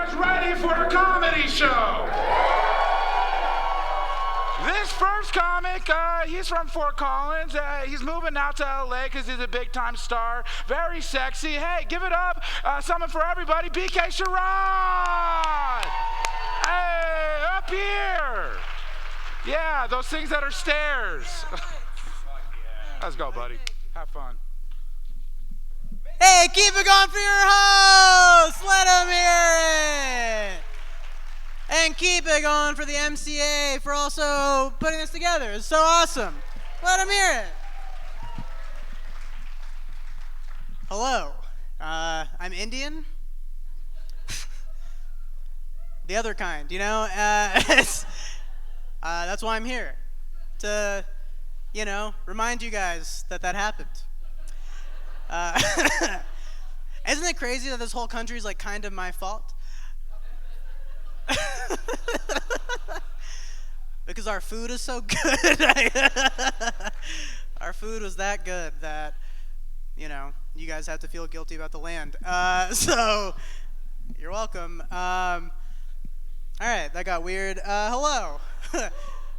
guys ready for a comedy show? This first comic, he's from Fort Collins. He's moving out to LA because he's a big-time star. Very sexy. Hey, give it up. Something for everybody. BK Sherrod. Hey, up here. Yeah, those things that are stairs. Let's go, buddy. Have fun. Hey, keep it going for your host. Let him hear it. And keep it going for the MCA for also putting this together. It's so awesome. Let him hear it. Hello. I'm Indian. The other kind, you know? That's why I'm here. To, remind you guys that happened. Isn't it crazy that this whole country is like kind of my fault? Because our food is so good. Our food was that good that, you guys have to feel guilty about the land. So, you're welcome. All right, that got weird. Hello.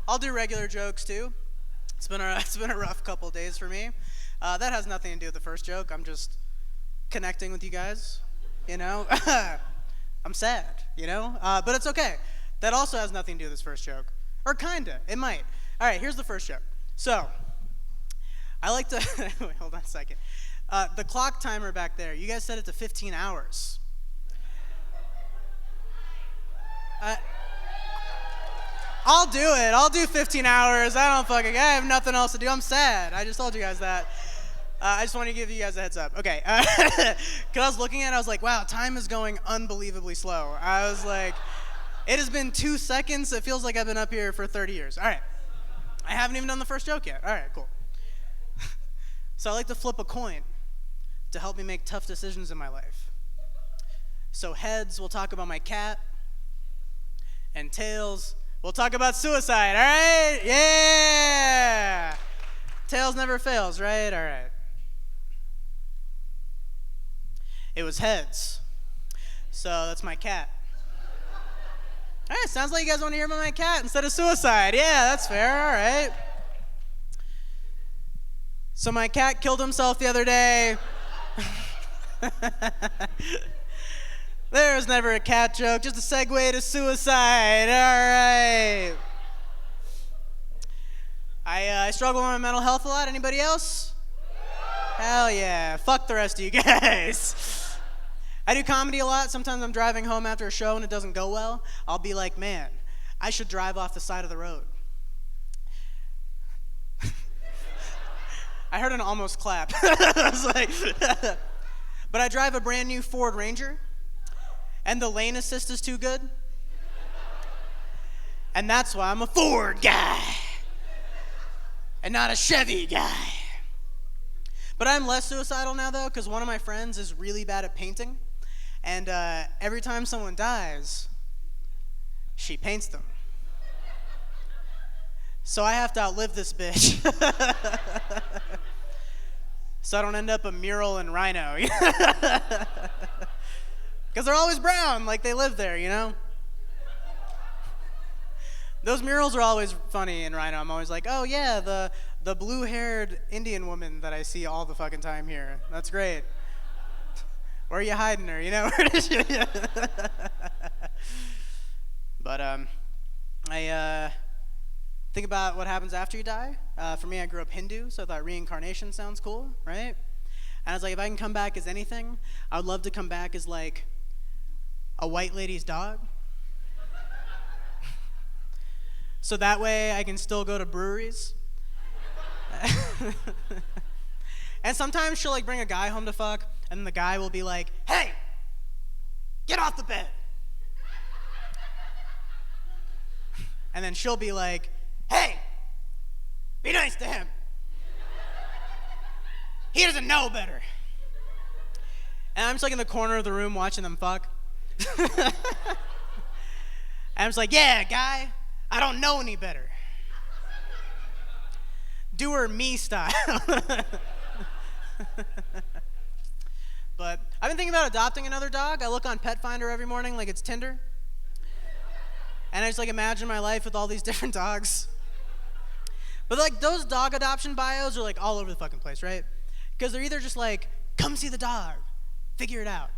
I'll do regular jokes too. It's been a rough couple days for me. That has nothing to do with the first joke. I'm just connecting with you guys, I'm sad, but it's okay. That also has nothing to do with this first joke. Or kinda, it might. All right, here's the first joke. So, I like to, wait, hold on a second. The clock timer back there, you guys set it to 15 hours. I'll do it. I'll do 15 hours. I have nothing else to do. I'm sad. I just told you guys that. I just want to give you guys a heads up. Okay. Because I was looking at it, I was like, wow, time is going unbelievably slow. I was like, it has been 2 seconds. It feels like I've been up here for 30 years. All right. I haven't even done the first joke yet. All right, cool. So I like to flip a coin to help me make tough decisions in my life. So heads, we'll talk about my cat. And tails, we'll talk about suicide, all right? Yeah! Tails never fails, right? All right. It was heads. So that's my cat. All right, sounds like you guys want to hear about my cat instead of suicide. Yeah, that's fair, all right. So my cat killed himself the other day. There was never a cat joke, just a segue to suicide. All right. I struggle with my mental health a lot. Anybody else? Hell yeah. Fuck the rest of you guys. I do comedy a lot. Sometimes I'm driving home after a show and it doesn't go well. I'll be like, man, I should drive off the side of the road. I heard an almost clap. I was like, but I drive a brand new Ford Ranger. And the lane assist is too good. And that's why I'm a Ford guy. And not a Chevy guy. But I'm less suicidal now, though, because one of my friends is really bad at painting. And every time someone dies, she paints them. So I have to outlive this bitch. So I don't end up a mural in Rhino. Because they're always brown, like they live there, Those murals are always funny in Rhino. I'm always like, oh yeah, the blue-haired Indian woman that I see all the fucking time here. That's great. Where are you hiding her, Where is she? But I think about what happens after you die. For me, I grew up Hindu, so I thought reincarnation sounds cool, right? And I was like, if I can come back as anything, I would love to come back as like a white lady's dog. So that way I can still go to breweries. And sometimes she'll like bring a guy home to fuck, and the guy will be like, hey, get off the bed. And then she'll be like, hey, be nice to him. He doesn't know better. And I'm just like in the corner of the room watching them fuck. And I'm just like, yeah, guy, I don't know any better. Do her me style. But I I've been thinking about adopting another dog. I look on Pet Finder every morning like it's Tinder. And I just like imagine my life with all these different dogs. But like those dog adoption bios are like all over the fucking place, right? Because they're either just like, come see the dog, figure it out.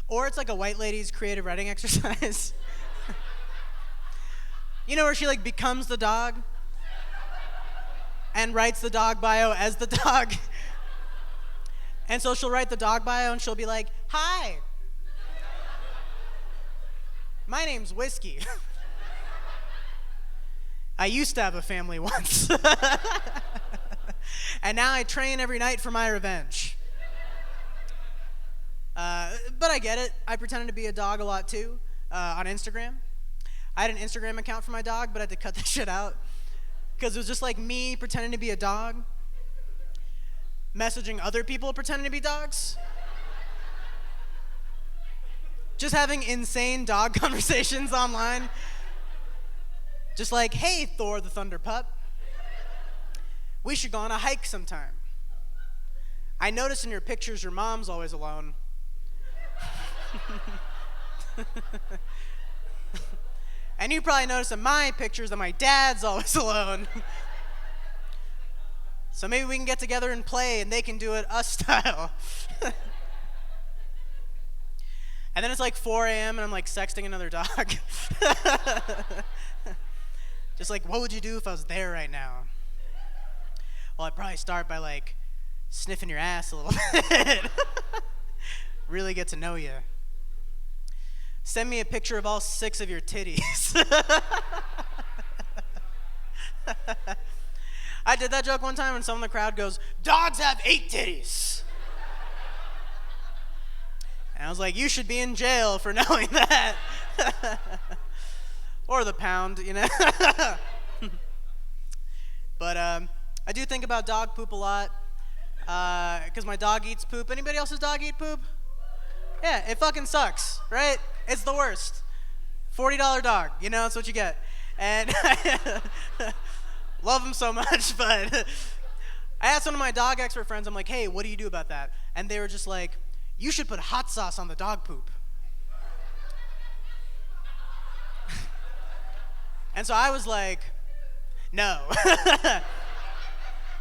Or it's like a white lady's creative writing exercise. You know, where she like becomes the dog and writes the dog bio as the dog. And so she'll write the dog bio and she'll be like, hi, my name's Whiskey. I used to have a family once. And now I train every night for my revenge. But I get it. I pretended to be a dog a lot too, on Instagram. I had an Instagram account for my dog, but I had to cut that shit out. Because it was just like me pretending to be a dog, messaging other people pretending to be dogs, just having insane dog conversations online. Just like, hey, Thor the Thunder Pup, we should go on a hike sometime. I notice in your pictures your mom's always alone. And you probably notice in my pictures that my dad's always alone. So maybe we can get together and play and they can do it us style. And then it's like 4 a.m. and I'm like sexting another dog. Just like, what would you do if I was there right now? Well, I'd probably start by like sniffing your ass a little bit. Really get to know you. Send me a picture of all 6 of your titties. I did that joke one time and someone in the crowd goes, dogs have 8 titties. And I was like, you should be in jail for knowing that. Or the pound, you know. But I do think about dog poop a lot. Because my dog eats poop. Anybody else's dog eat poop? Yeah, it fucking sucks, right? It's the worst. $40 dog, you know, that's what you get. And love them so much, but I asked one of my dog expert friends, I'm like, hey, what do you do about that? And they were just like, you should put hot sauce on the dog poop. And so I was like, no.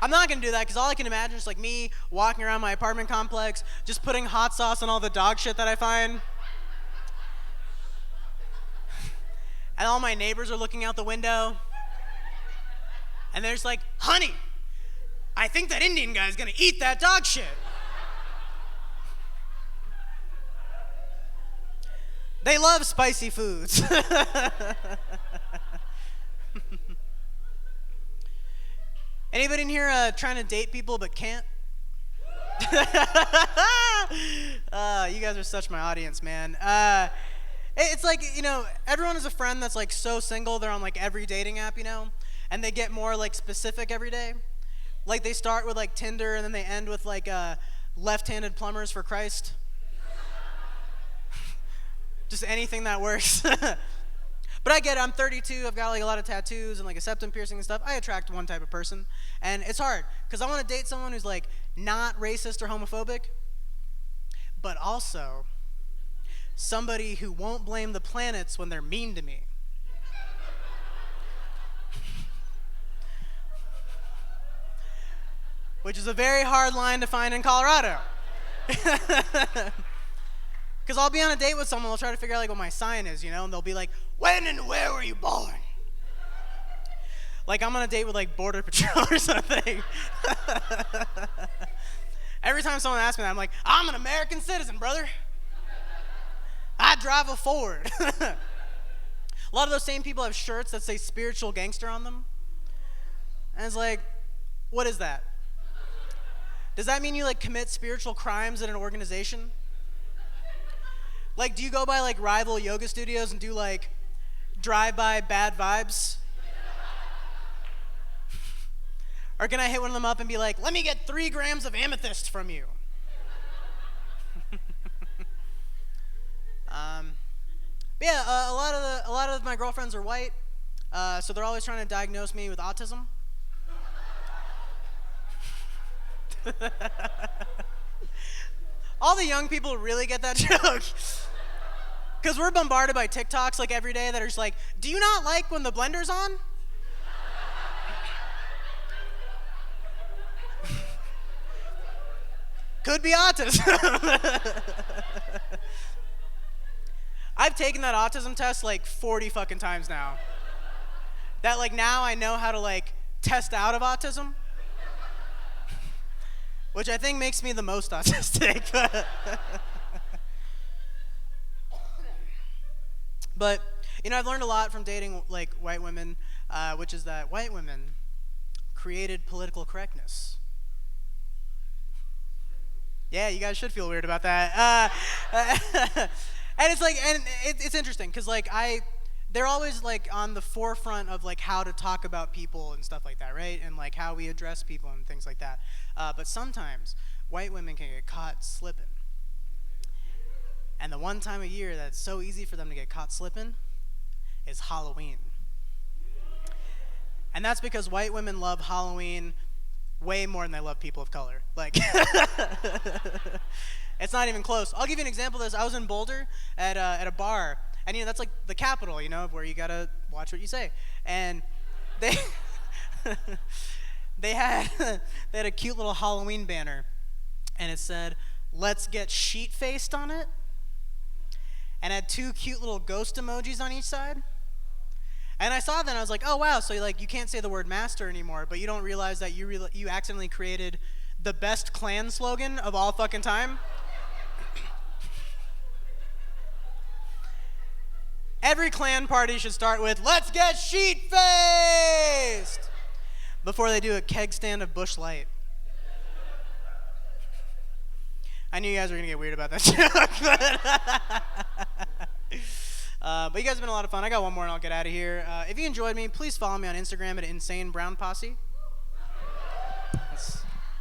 I'm not gonna do that because all I can imagine is like me walking around my apartment complex, just putting hot sauce on all the dog shit that I find. And all my neighbors are looking out the window. And they're just like, honey, I think that Indian guy's gonna eat that dog shit. They love spicy foods. Anybody in here trying to date people but can't? You guys are such my audience, man. It's like, you know, everyone has a friend that's like so single, they're on like every dating app, you know, and they get more like specific every day. Like they start with like Tinder and then they end with like left-handed plumbers for Christ. Just anything that works. But I get it, I'm 32, I've got like a lot of tattoos and like a septum piercing and stuff. I attract one type of person. And it's hard, because I want to date someone who's like not racist or homophobic, but also somebody who won't blame the planets when they're mean to me. Which is a very hard line to find in Colorado. Because I'll be on a date with someone, they'll try to figure out like what my sign is, you know, and they'll be like, when and where were you born? Like I'm on a date with like Border Patrol or something. Every time someone asks me that, I'm like, I'm an American citizen, brother. I drive a Ford. A lot of those same people have shirts that say spiritual gangster on them. And it's like, what is that? Does that mean you like commit spiritual crimes in an organization? Like, do you go by like rival yoga studios and do like drive-by bad vibes? Or can I hit one of them up and be like, let me get 3 grams of amethyst from you? But yeah, a lot of my girlfriends are white, so they're always trying to diagnose me with autism. all the young people really get that joke. Because we're bombarded by TikToks like every day that are just like, do you not like when the blender's on? Could be autism. I've taken that autism test like 40 fucking times now. That like now I know how to like test out of autism. Which I think makes me the most autistic. But, you know, I've learned a lot from dating like white women, which is that white women created political correctness. Yeah, you guys should feel weird about that. And it's like, and it's interesting because like they're always like on the forefront of like how to talk about people and stuff like that, right? And like how we address people and things like that. But sometimes white women can get caught slipping. And the one time a year that's so easy for them to get caught slipping is Halloween. And that's because white women love Halloween way more than they love people of color. Like, it's not even close. I'll give you an example of this. I was in Boulder at a bar, and you know that's like the capital, you know, where you gotta watch what you say. And they they had a cute little Halloween banner, and it said, "Let's get sheet-faced" on it, and had two cute little ghost emojis on each side. And I saw that and I was like, oh wow, so like you can't say the word master anymore, but you don't realize that you accidentally created the best Klan slogan of all fucking time? Every Klan party should start with, "Let's get sheet-faced," before they do a keg stand of Busch Light. I knew you guys were gonna get weird about that joke, but you guys have been a lot of fun. I got one more and I'll get out of here. If you enjoyed me, please follow me on Instagram at InsaneBrownPosse.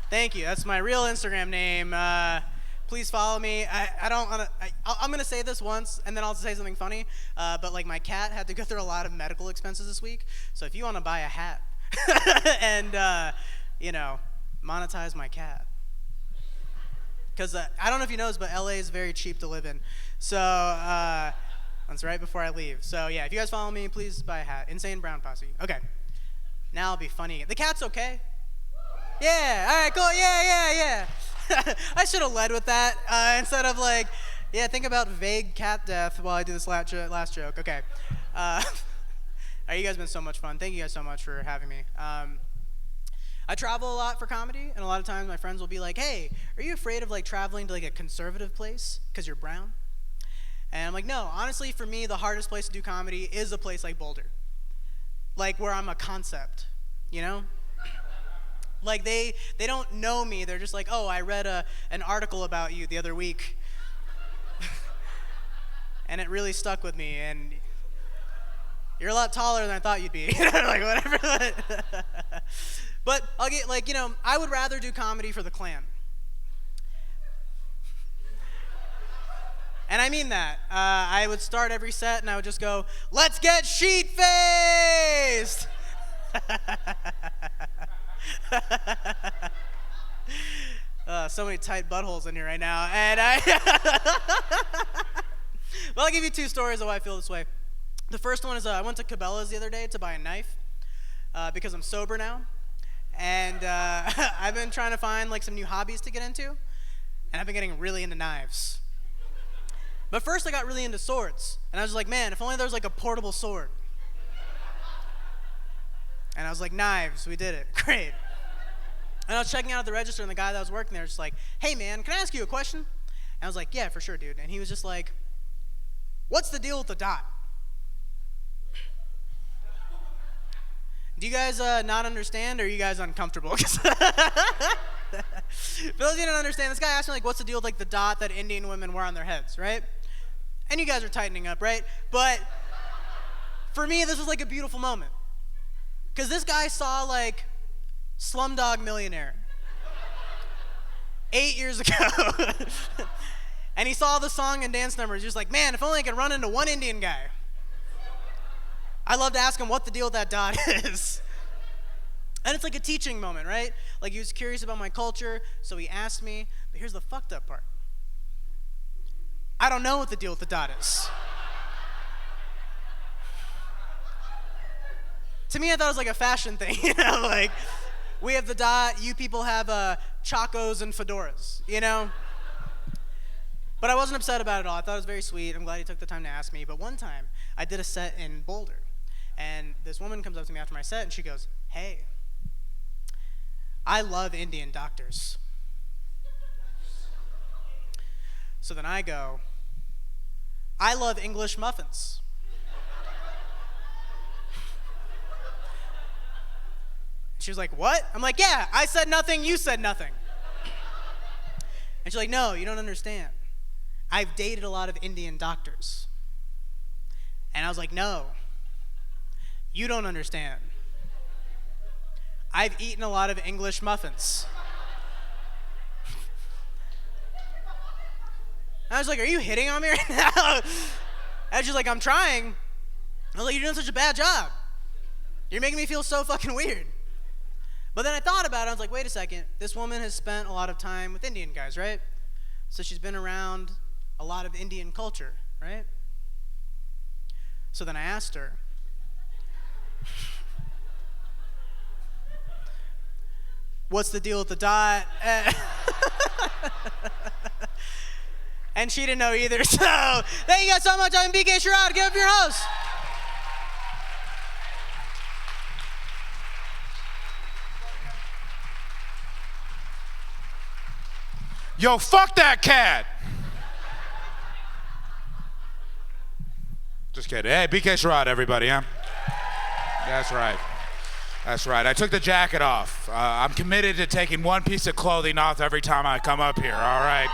Thank you. That's my real Instagram name. Please follow me. I'm gonna say this once and then I'll say something funny. But like my cat had to go through a lot of medical expenses this week. So if you want to buy a hat and you know, monetize my cat. Because I don't know if you know this, but LA is very cheap to live in. So that's right before I leave. So yeah, if you guys follow me, please buy a hat. Insane Brown Posse. Okay. Now I'll be funny. The cat's okay? Yeah. All right, cool. Yeah. I should have led with that instead of like, yeah, think about vague cat death while I do this last joke. Okay. You guys have been so much fun. Thank you guys so much for having me. I travel a lot for comedy, and a lot of times my friends will be like, hey, are you afraid of like traveling to like a conservative place because you're brown? And I'm like, no, honestly, for me, the hardest place to do comedy is a place like Boulder. Like where I'm a concept, you know? Like they don't know me. They're just like, oh, I read an article about you the other week. And it really stuck with me, and you're a lot taller than I thought you'd be. Like whatever. But I'll get like, you know, I would rather do comedy for the Klan. And I mean that. I would start every set and I would just go, "Let's get sheet-faced!" So many tight buttholes in here right now. And well, I'll give you two stories of why I feel this way. The first one is I went to Cabela's the other day to buy a knife because I'm sober now. And I've been trying to find like some new hobbies to get into. And I've been getting really into knives. But first I got really into swords. And I was like, man, if only there was like a portable sword. And I was like, knives, we did it. Great. And I was checking out at the register, and the guy that was working there was just like, hey man, can I ask you a question? And I was like, yeah, for sure, dude. And he was just like, what's the deal with the dot? Do you guys not understand, or are you guys uncomfortable? For those of you who don't understand, this guy asked me, like, what's the deal with, like, the dot that Indian women wear on their heads, right? And you guys are tightening up, right? But for me, this was, like, a beautiful moment. Because this guy saw, like, Slumdog Millionaire 8 years ago. And he saw the song and dance numbers. He was like, man, if only I could run into one Indian guy. I'd love to ask him what the deal with that dot is. And it's like a teaching moment, right? Like he was curious about my culture, so he asked me. But here's the fucked up part. I don't know what the deal with the dot is. To me, I thought it was like a fashion thing, you know, like we have the dot, you people have chacos and fedoras, you know? But I wasn't upset about it at all. I thought it was very sweet. I'm glad he took the time to ask me. But one time, I did a set in Boulder, and this woman comes up to me after my set, and she goes, "Hey, I love Indian doctors." So then I go, "I love English muffins." She was like, "What?" I'm like, "Yeah, I said nothing, you said nothing." And she's like, "No, you don't understand. I've dated a lot of Indian doctors." And I was like, "No, you don't understand. I've eaten a lot of English muffins." I was like, "Are you hitting on me right now?" And she's like, "I'm trying." I was like, "You're doing such a bad job. You're making me feel so fucking weird." But then I thought about it. I was like, wait a second. This woman has spent a lot of time with Indian guys, right? So she's been around a lot of Indian culture, right? So then I asked her, "What's the deal with the dot?" And she didn't know either. So thank you guys so much. I'm BK Sherrod. Give up your host. Yo, fuck that cat. Just kidding. Hey, BK Sherrod, everybody, huh? That's right. That's right. I took the jacket off. I'm committed to taking one piece of clothing off every time I come up here, all right?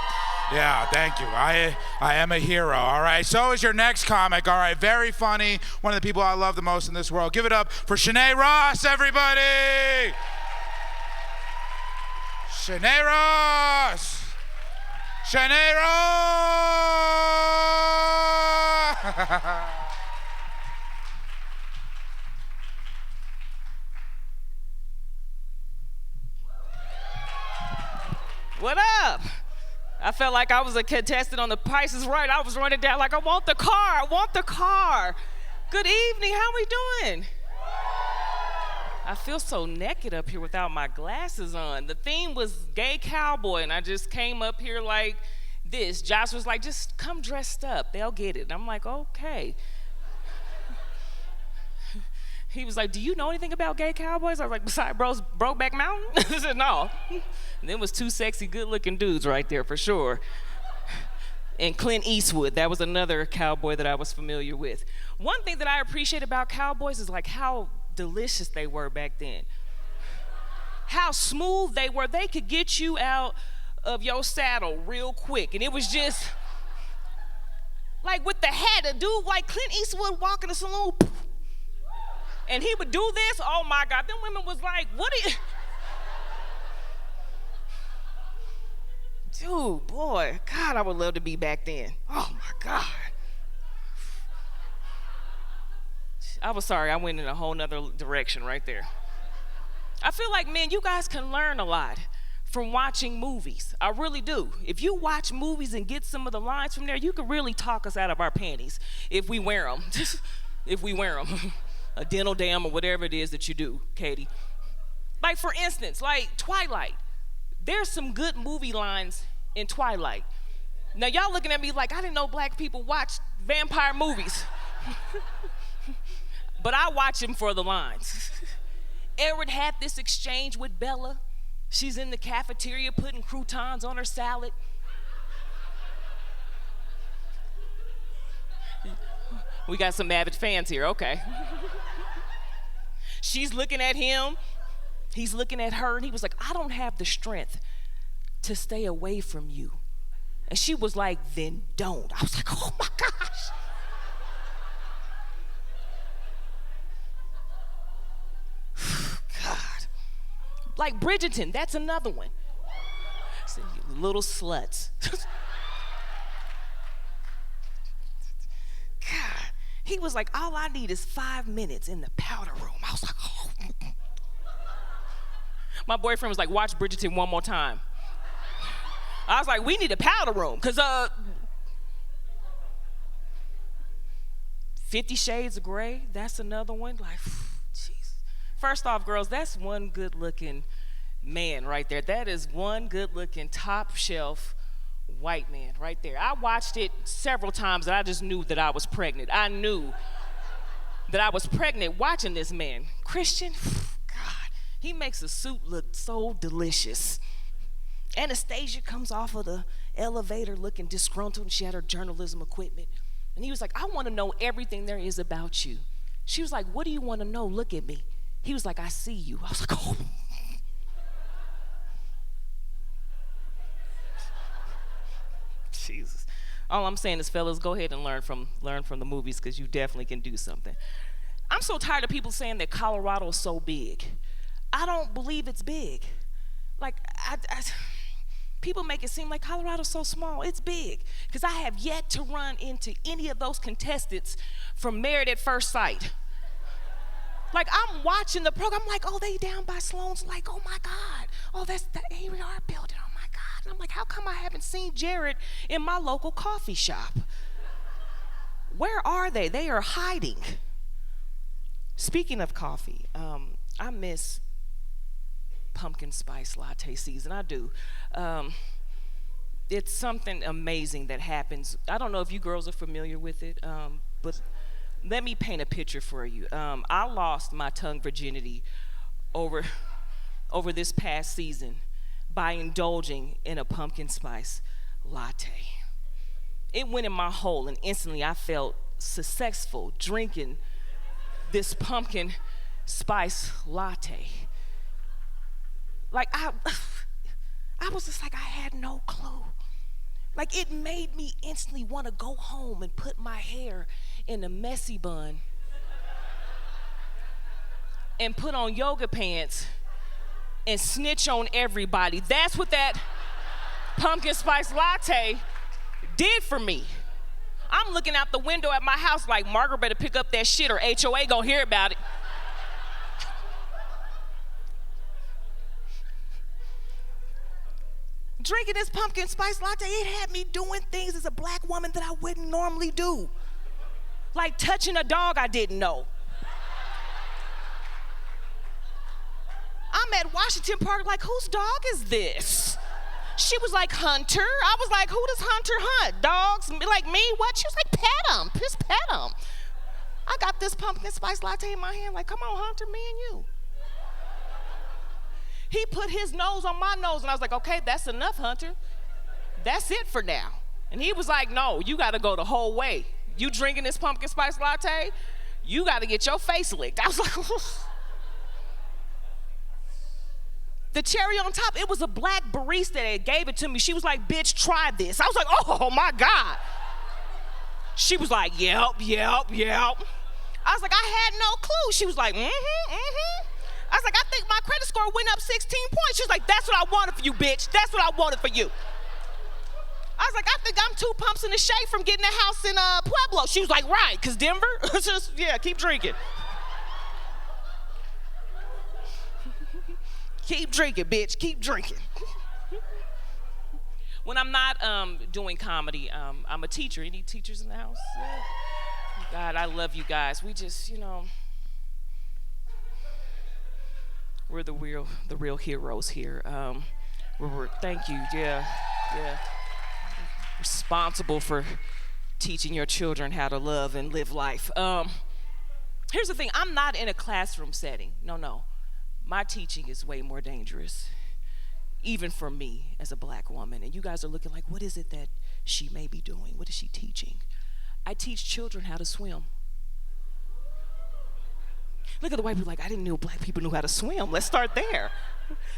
Yeah, thank you. I am a hero, all right? So is your next comic, all right? Very funny. One of the people I love the most in this world. Give it up for Shanae Ross, everybody! Shanae Ross! Shanae Ross! What up? I felt like I was a contestant on The Price is Right. I was running down like, I want the car, I want the car. Good evening, how we doing? I feel so naked up here without my glasses on. The theme was gay cowboy, and I just came up here like this. Josh was like, just come dressed up, they'll get it. And I'm like, okay. He was like, do you know anything about gay cowboys? I was like, beside Brokeback Mountain? I said, no. And there was two sexy, good-looking dudes right there for sure. And Clint Eastwood, that was another cowboy that I was familiar with. One thing that I appreciate about cowboys is like how delicious they were back then. How smooth they were. They could get you out of your saddle real quick. And it was just, like with the hat, a dude like Clint Eastwood walk in the saloon, and he would do this, oh my God, them women was like, what are you? Dude, boy, God, I would love to be back then. Oh my God. I was sorry, I went in a whole nother direction right there. I feel like, man, you guys can learn a lot from watching movies. I really do. If you watch movies and get some of the lines from there, you can really talk us out of our panties if we wear them. If we wear them. A dental dam or whatever it is that you do, Katie. Like for instance, like Twilight. There's some good movie lines in Twilight. Now y'all looking at me like I didn't know black people watch vampire movies. But I watch them for the lines. Aaron had this exchange with Bella. She's in the cafeteria putting croutons on her salad. We got some avid fans here, okay. She's looking at him, he's looking at her, and he was like, I don't have the strength to stay away from you. And she was like, then don't. I was like, oh my gosh. God. Like Bridgerton, that's another one. Little sluts. God. He was like, all I need is 5 minutes in the powder room. I was like, oh. My boyfriend was like, watch Bridgerton one more time. I was like, we need a powder room, because 50 Shades of Grey, that's another one. Like, jeez. First off, girls, that's one good-looking man right there. That is one good-looking, top-shelf white man right there. I watched it several times, and I just knew that I was pregnant. I knew that I was pregnant watching this man. Christian, God, he makes a suit look so delicious. Anastasia comes off of the elevator looking disgruntled, and she had her journalism equipment. And he was like, I want to know everything there is about you. She was like, what do you want to know? Look at me. He was like, I see you. I was like, oh. Jesus. All I'm saying is, fellas, go ahead and learn from the movies, because you definitely can do something. I'm so tired of people saying that Colorado is so big. I don't believe it's big. Like, people make it seem like Colorado's so small. It's big, because I have yet to run into any of those contestants from Married at First Sight. Like, I'm watching the program, I'm like, oh, they down by Sloan's, like, oh my God. Oh, that's the AR building, oh my God. And I'm like, how come I haven't seen Jared in my local coffee shop? Where are they? They are hiding. Speaking of coffee, I miss pumpkin spice latte season. I do. It's something amazing that happens. I don't know if you girls are familiar with it, but let me paint a picture for you. I lost my tongue virginity over this past season by indulging in a pumpkin spice latte. It went in my hole, and instantly I felt successful drinking this pumpkin spice latte. Like, I was just like, I had no clue. Like, it made me instantly want to go home and put my hair in a messy bun and put on yoga pants and snitch on everybody. That's what that pumpkin spice latte did for me. I'm looking out the window at my house like, Margaret better pick up that shit or HOA gonna hear about it. Drinking this pumpkin spice latte, it had me doing things as a black woman that I wouldn't normally do. Like touching a dog I didn't know. I'm at Washington Park like, whose dog is this? She was like, Hunter. I was like, who does Hunter hunt? Dogs like me? What? She was like, pet him. Just pet him. I got this pumpkin spice latte in my hand like, come on, Hunter, me and you. He put his nose on my nose, and I was like, okay, that's enough, Hunter. That's it for now. And he was like, no, you got to go the whole way. You drinking this pumpkin spice latte, you got to get your face licked. I was like, the cherry on top, it was a black barista that gave it to me. She was like, bitch, try this. I was like, oh my God. She was like, yep. I was like, I had no clue. She was like, I was like, I think my credit score went up 16 points. She was like, that's what I wanted for you, bitch. That's what I wanted for you. I was like, I think I'm 2 pumps in the shade from getting a house in Pueblo. She was like, right, because Denver? Just, yeah, keep drinking. Keep drinking, bitch. Keep drinking. When I'm not doing comedy, I'm a teacher. Any teachers in the house? Yeah. God, I love you guys. We just, we're the real heroes here. Thank you. Yeah. Responsible for teaching your children how to love and live life. Here's the thing. I'm not in a classroom setting. No. My teaching is way more dangerous, even for me as a black woman. And you guys are looking like, what is it that she may be doing? What is she teaching? I teach children how to swim. Look at the white people like, I didn't know black people knew how to swim. Let's start there.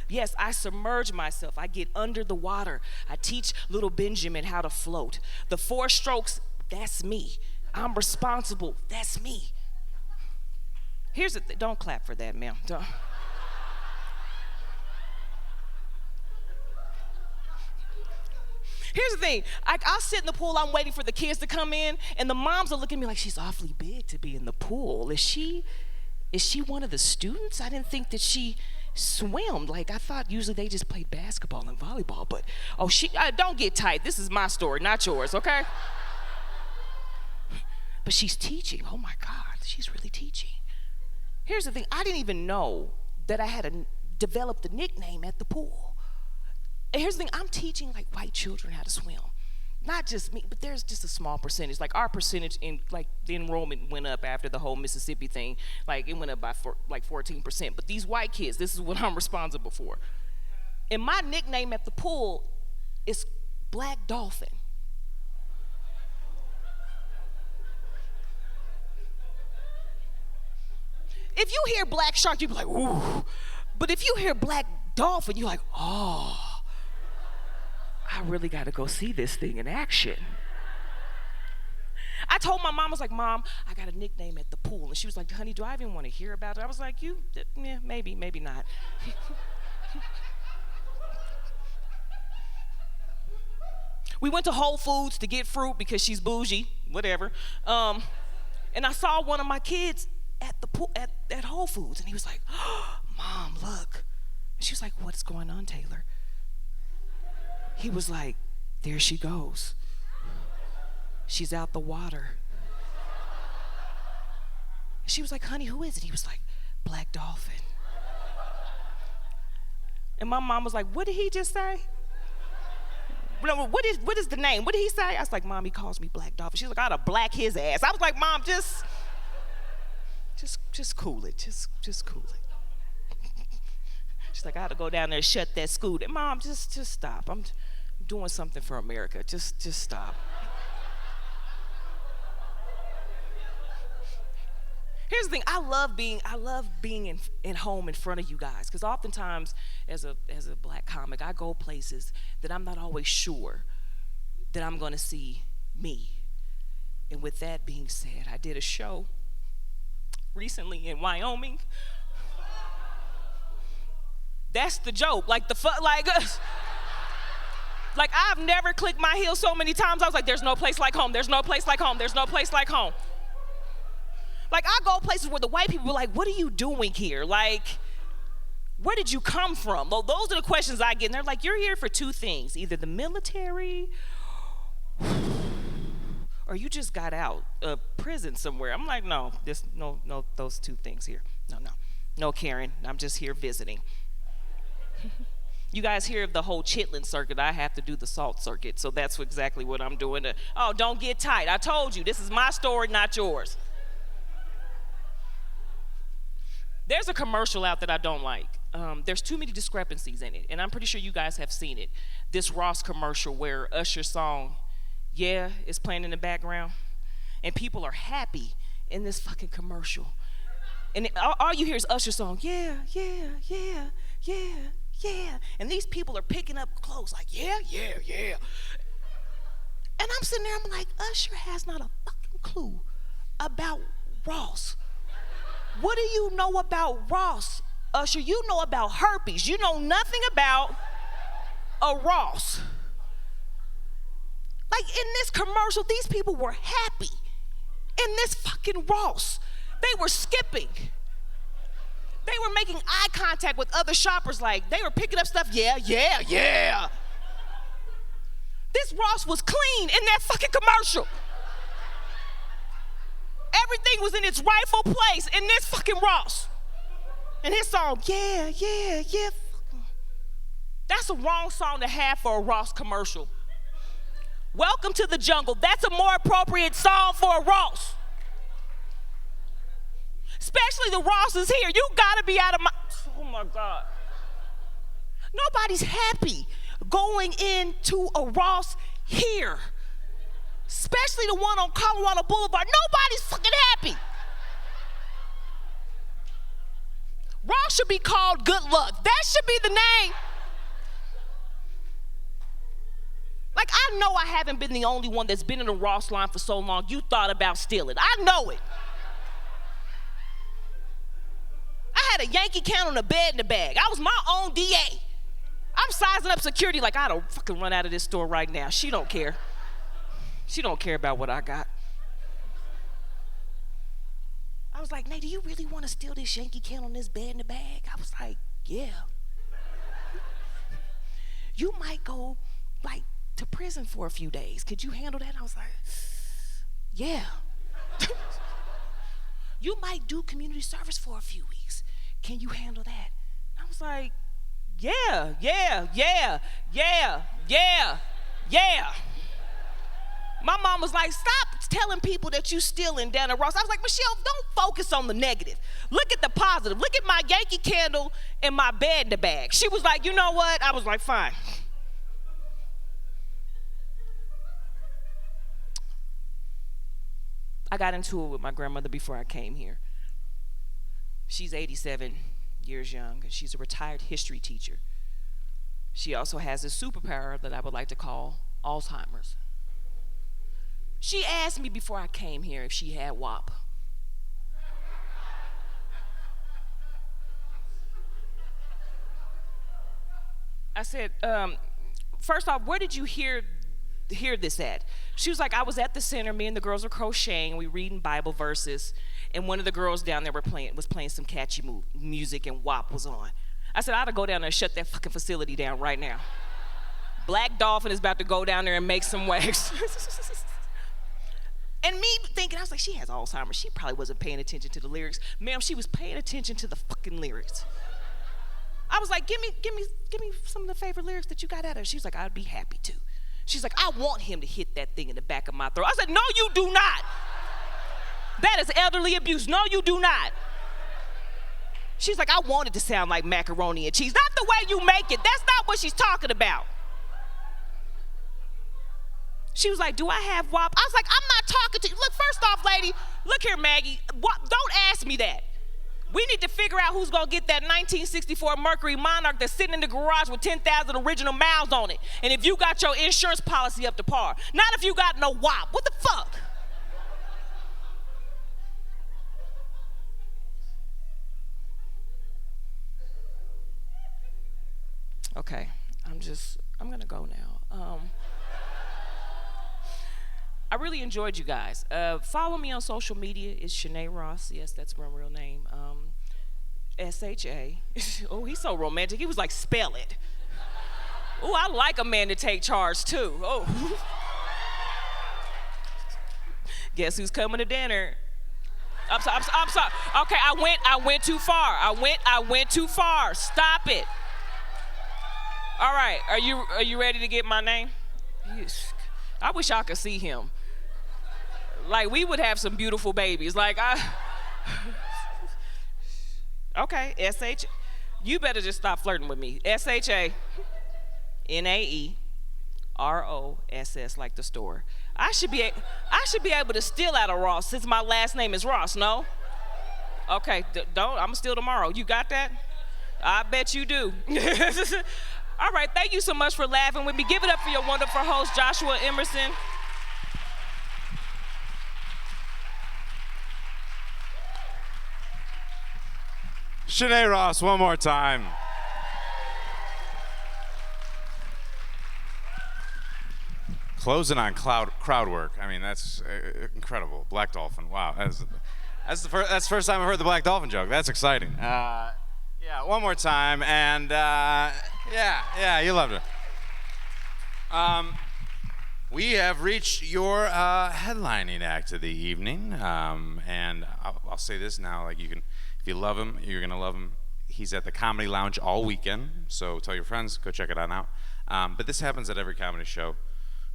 Yes, I submerge myself. I get under the water. I teach little Benjamin how to float. The 4 strokes, that's me. I'm responsible. That's me. Here's the thing. Don't clap for that, ma'am. Don't. Here's the thing. I'll sit in the pool. I'm waiting for the kids to come in, and the moms are looking at me like, she's awfully big to be in the pool. Is she one of the students? I didn't think that she swam. Like, I thought usually they just played basketball and volleyball. But, don't get tight. This is my story, not yours, okay? but she's teaching. Oh my God, she's really teaching. Here's the thing, I didn't even know that I had developed a nickname at the pool. And here's the thing, I'm teaching like white children how to swim. Not just me, but there's just a small percentage. Like our percentage in like the enrollment went up after the whole Mississippi thing. Like it went up by 14%. But these white kids, this is what I'm responsible for. And my nickname at the pool is Black Dolphin. If you hear Black Shark, you be like, ooh. But if you hear Black Dolphin, you're like, oh. I really got to go see this thing in action. I told my mom, I was like, Mom, I got a nickname at the pool. And she was like, honey, do I even want to hear about it? I was like, yeah, maybe not. We went to Whole Foods to get fruit because she's bougie, whatever. And I saw one of my kids at the pool, at Whole Foods. And he was like, oh, Mom, look. And she was like, what's going on, Taylor? He was like, there she goes. She's out the water. She was like, honey, who is it? He was like, Black Dolphin. And my mom was like, what did he just say? What is the name? What did he say? I was like, Mom, he calls me Black Dolphin. She's like, I ought to black his ass. I was like, Mom, just cool it. Just cool it. She's like, I ought to go down there and shut that school down. Mom, just stop. I'm doing something for America. Just stop. Here's the thing, I love being in home in front of you guys, because oftentimes as a black comic, I go places that I'm not always sure that I'm gonna see me. And with that being said, I did a show recently in Wyoming. That's the joke, like like I've never clicked my heels so many times. I was like, there's no place like home, there's no place like home, there's no place like home. Like I go places where the white people are like, what are you doing here? Like, where did you come from? Well, those are the questions I get. And they're like, you're here for two things, either the military or you just got out of prison somewhere. I'm like, no, those two things here. No, Karen, I'm just here visiting. You guys hear of the whole Chitlin circuit. I have to do the salt circuit, so that's exactly what I'm doing. Oh, don't get tight. I told you, this is my story, not yours. There's a commercial out that I don't like. There's too many discrepancies in it, and I'm pretty sure you guys have seen it. This Ross commercial where Usher's song, Yeah, is playing in the background, and people are happy in this fucking commercial. And all you hear is Usher's song, yeah. And these people are picking up clothes like, yeah. And I'm sitting there, I'm like, Usher has not a fucking clue about Ross. What do you know about Ross, Usher? You know about herpes. You know nothing about a Ross. Like in this commercial, these people were happy in this fucking Ross. They were skipping. They were making eye contact with other shoppers, like they were picking up stuff, yeah. This Ross was clean in that fucking commercial. Everything was in its rightful place in this fucking Ross. And his song, yeah. That's a wrong song to have for a Ross commercial. Welcome to the Jungle. That's a more appropriate song for a Ross. Especially the Ross is here. You gotta be out of my, oh my God. Nobody's happy going into a Ross here. Especially the one on Colorado Boulevard. Nobody's fucking happy. Ross should be called Good Luck. That should be the name. Like, I know I haven't been the only one that's been in a Ross line for so long, you thought about stealing. I know it. I had a Yankee can on a bed in the bag. I was my own DA. I'm sizing up security like I don't fucking run out of this store right now. She don't care. She don't care about what I got. I was like, Nate, do you really want to steal this Yankee can on this bed in the bag? I was like, yeah. You might go, like, to prison for a few days. Could you handle that? I was like, yeah. You might do community service for a few weeks. Can you handle that? I was like, yeah. My mom was like, stop telling people that you stealing down at Ross. I was like, Michelle, don't focus on the negative. Look at the positive. Look at my Yankee candle and my bed in the bag. She was like, you know what? I was like, fine. I got into it with my grandmother before I came here. She's 87 years young, and she's a retired history teacher. She also has a superpower that I would like to call Alzheimer's. She asked me before I came here if she had WAP. I said, first off, where did you hear this at? She was like, I was at the center, me and the girls were crocheting, we reading Bible verses, and one of the girls down there was playing some catchy music, and WAP was on. I said, I ought to go down there and shut that fucking facility down right now. Black Dolphin is about to go down there and make some wax. And me thinking, I was like, she has Alzheimer's. She probably wasn't paying attention to the lyrics. Ma'am, she was paying attention to the fucking lyrics. I was like, give me some of the favorite lyrics that you got at her. She was like, I'd be happy to. She's like, I want him to hit that thing in the back of my throat. I said, no, you do not. That is elderly abuse. No, you do not. She's like, I want it to sound like macaroni and cheese. Not the way you make it. That's not what she's talking about. She was like, do I have WAP? I was like, I'm not talking to you. Look, first off, lady, look here, Maggie. Don't ask me that. We need to figure out who's going to get that 1964 Mercury Monarch that's sitting in the garage with 10,000 original miles on it. And if you got your insurance policy up to par. Not if you got no WAP. What the fuck? Okay, I'm going to go now. I really enjoyed you guys. Follow me on social media. It's Shanae Ross. Yes, that's my real name. S-H-A. Oh, he's so romantic. He was like, spell it. Oh, I like a man to take charge, too. Oh. Guess who's coming to dinner? I'm sorry. Okay, I went too far. I went too far. Stop it. All right, are you ready to get my name? Yes. I wish I could see him. Like, we would have some beautiful babies. Like, okay, S-H, you better just stop flirting with me. S-H-A-N-A-E-R-O-S-S, like the store. I should be able to steal out of Ross since my last name is Ross, no? Okay, I'm gonna steal tomorrow. You got that? I bet you do. All right, thank you so much for laughing with me. Give it up for your wonderful host, Joshua Emerson. Shanae Ross, one more time. Closing on crowd work. I mean, that's incredible. Black Dolphin. Wow, that's the first time I've heard the Black Dolphin joke. That's exciting. Yeah, one more time, and yeah, you loved it. We have reached your headlining act of the evening, and I'll say this now: like, you can, if you love him, you're gonna love him. He's at the Comedy Lounge all weekend, so tell your friends, go check it out. But this happens at every comedy show,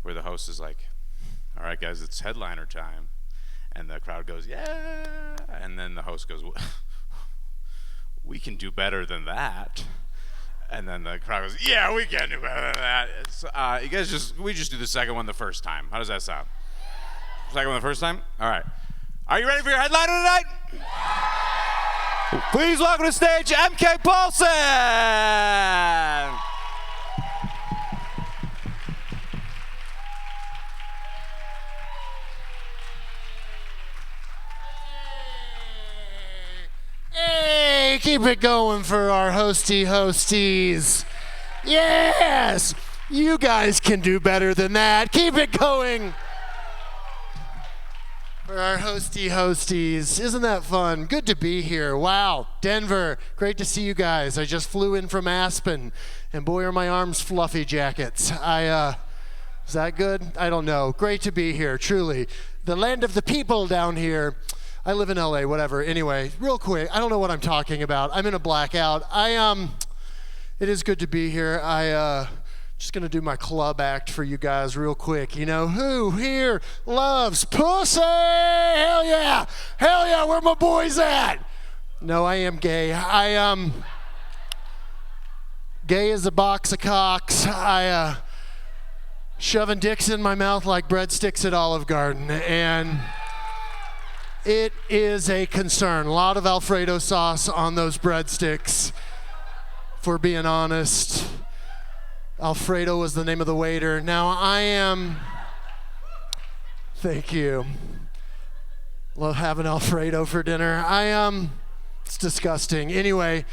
where the host is like, "All right, guys, it's headliner time," and the crowd goes, "Yeah," and then the host goes, "We can do better than that." And then the crowd goes, "Yeah, we can do better than that." You guys we just do the second one the first time. How does that sound? Second one the first time? All right. Are you ready for your headliner tonight? Please welcome to stage MK Paulson. Hey, keep it going for our hosties. Yes, you guys can do better than that. Keep it going for our hosties. Isn't that fun? Good to be here. Wow, Denver, great to see you guys. I just flew in from Aspen, and boy, are my arms fluffy jackets. Is that good? I don't know. Great to be here, truly. the land of the people down here. I live in LA, whatever. Anyway, real quick, I don't know what I'm talking about. I'm in a blackout. It is good to be here. Just gonna do my club act for you guys real quick. You know, who here loves pussy? Hell yeah! Hell yeah, where my boys at? No, I am gay. Gay as a box of cocks. Shoving dicks in my mouth like breadsticks at Olive Garden, and it is a concern. A lot of Alfredo sauce on those breadsticks, for being honest. Alfredo was the name of the waiter. Now thank you. Love having Alfredo for dinner. It's disgusting. Anyway,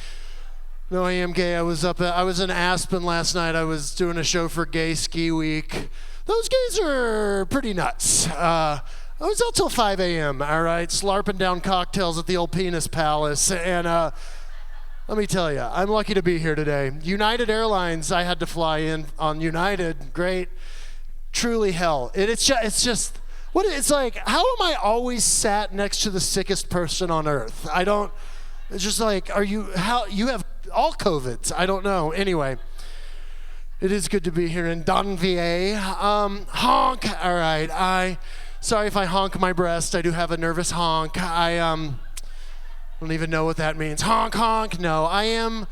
no, I am gay. I was in Aspen last night. I was doing a show for Gay Ski Week. Those gays are pretty nuts. I was out till 5 a.m., all right, slarping down cocktails at the old Penis Palace, and let me tell you, I'm lucky to be here today. United Airlines, I had to fly in on United. Great. Truly hell. It's like, how am I always sat next to the sickest person on earth? It's just like, you have all COVIDs. I don't know. Anyway, it is good to be here in Denver. Honk. All right. Sorry if I honk my breast. I do have a nervous honk. I don't even know what that means. Honk, honk. No, I am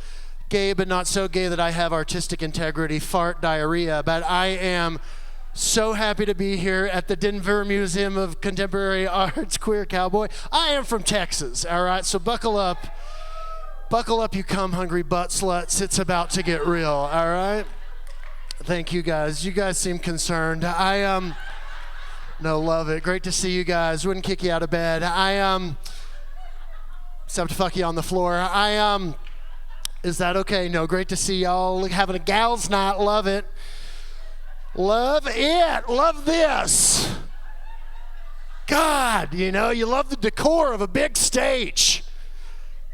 gay, but not so gay that I have artistic integrity, fart diarrhea. But I am so happy to be here at the Denver Museum of Contemporary Arts, Queer Cowboy. I am from Texas, all right? So buckle up. Buckle up, you cum-hungry butt sluts. It's about to get real, all right? Thank you, guys. You guys seem concerned. No, love it. Great to see you guys. Wouldn't kick you out of bed. Except to fuck you on the floor. Is that okay? No, great to see y'all having a gals night. Love it. Love it. Love this. God, you love the decor of a big stage.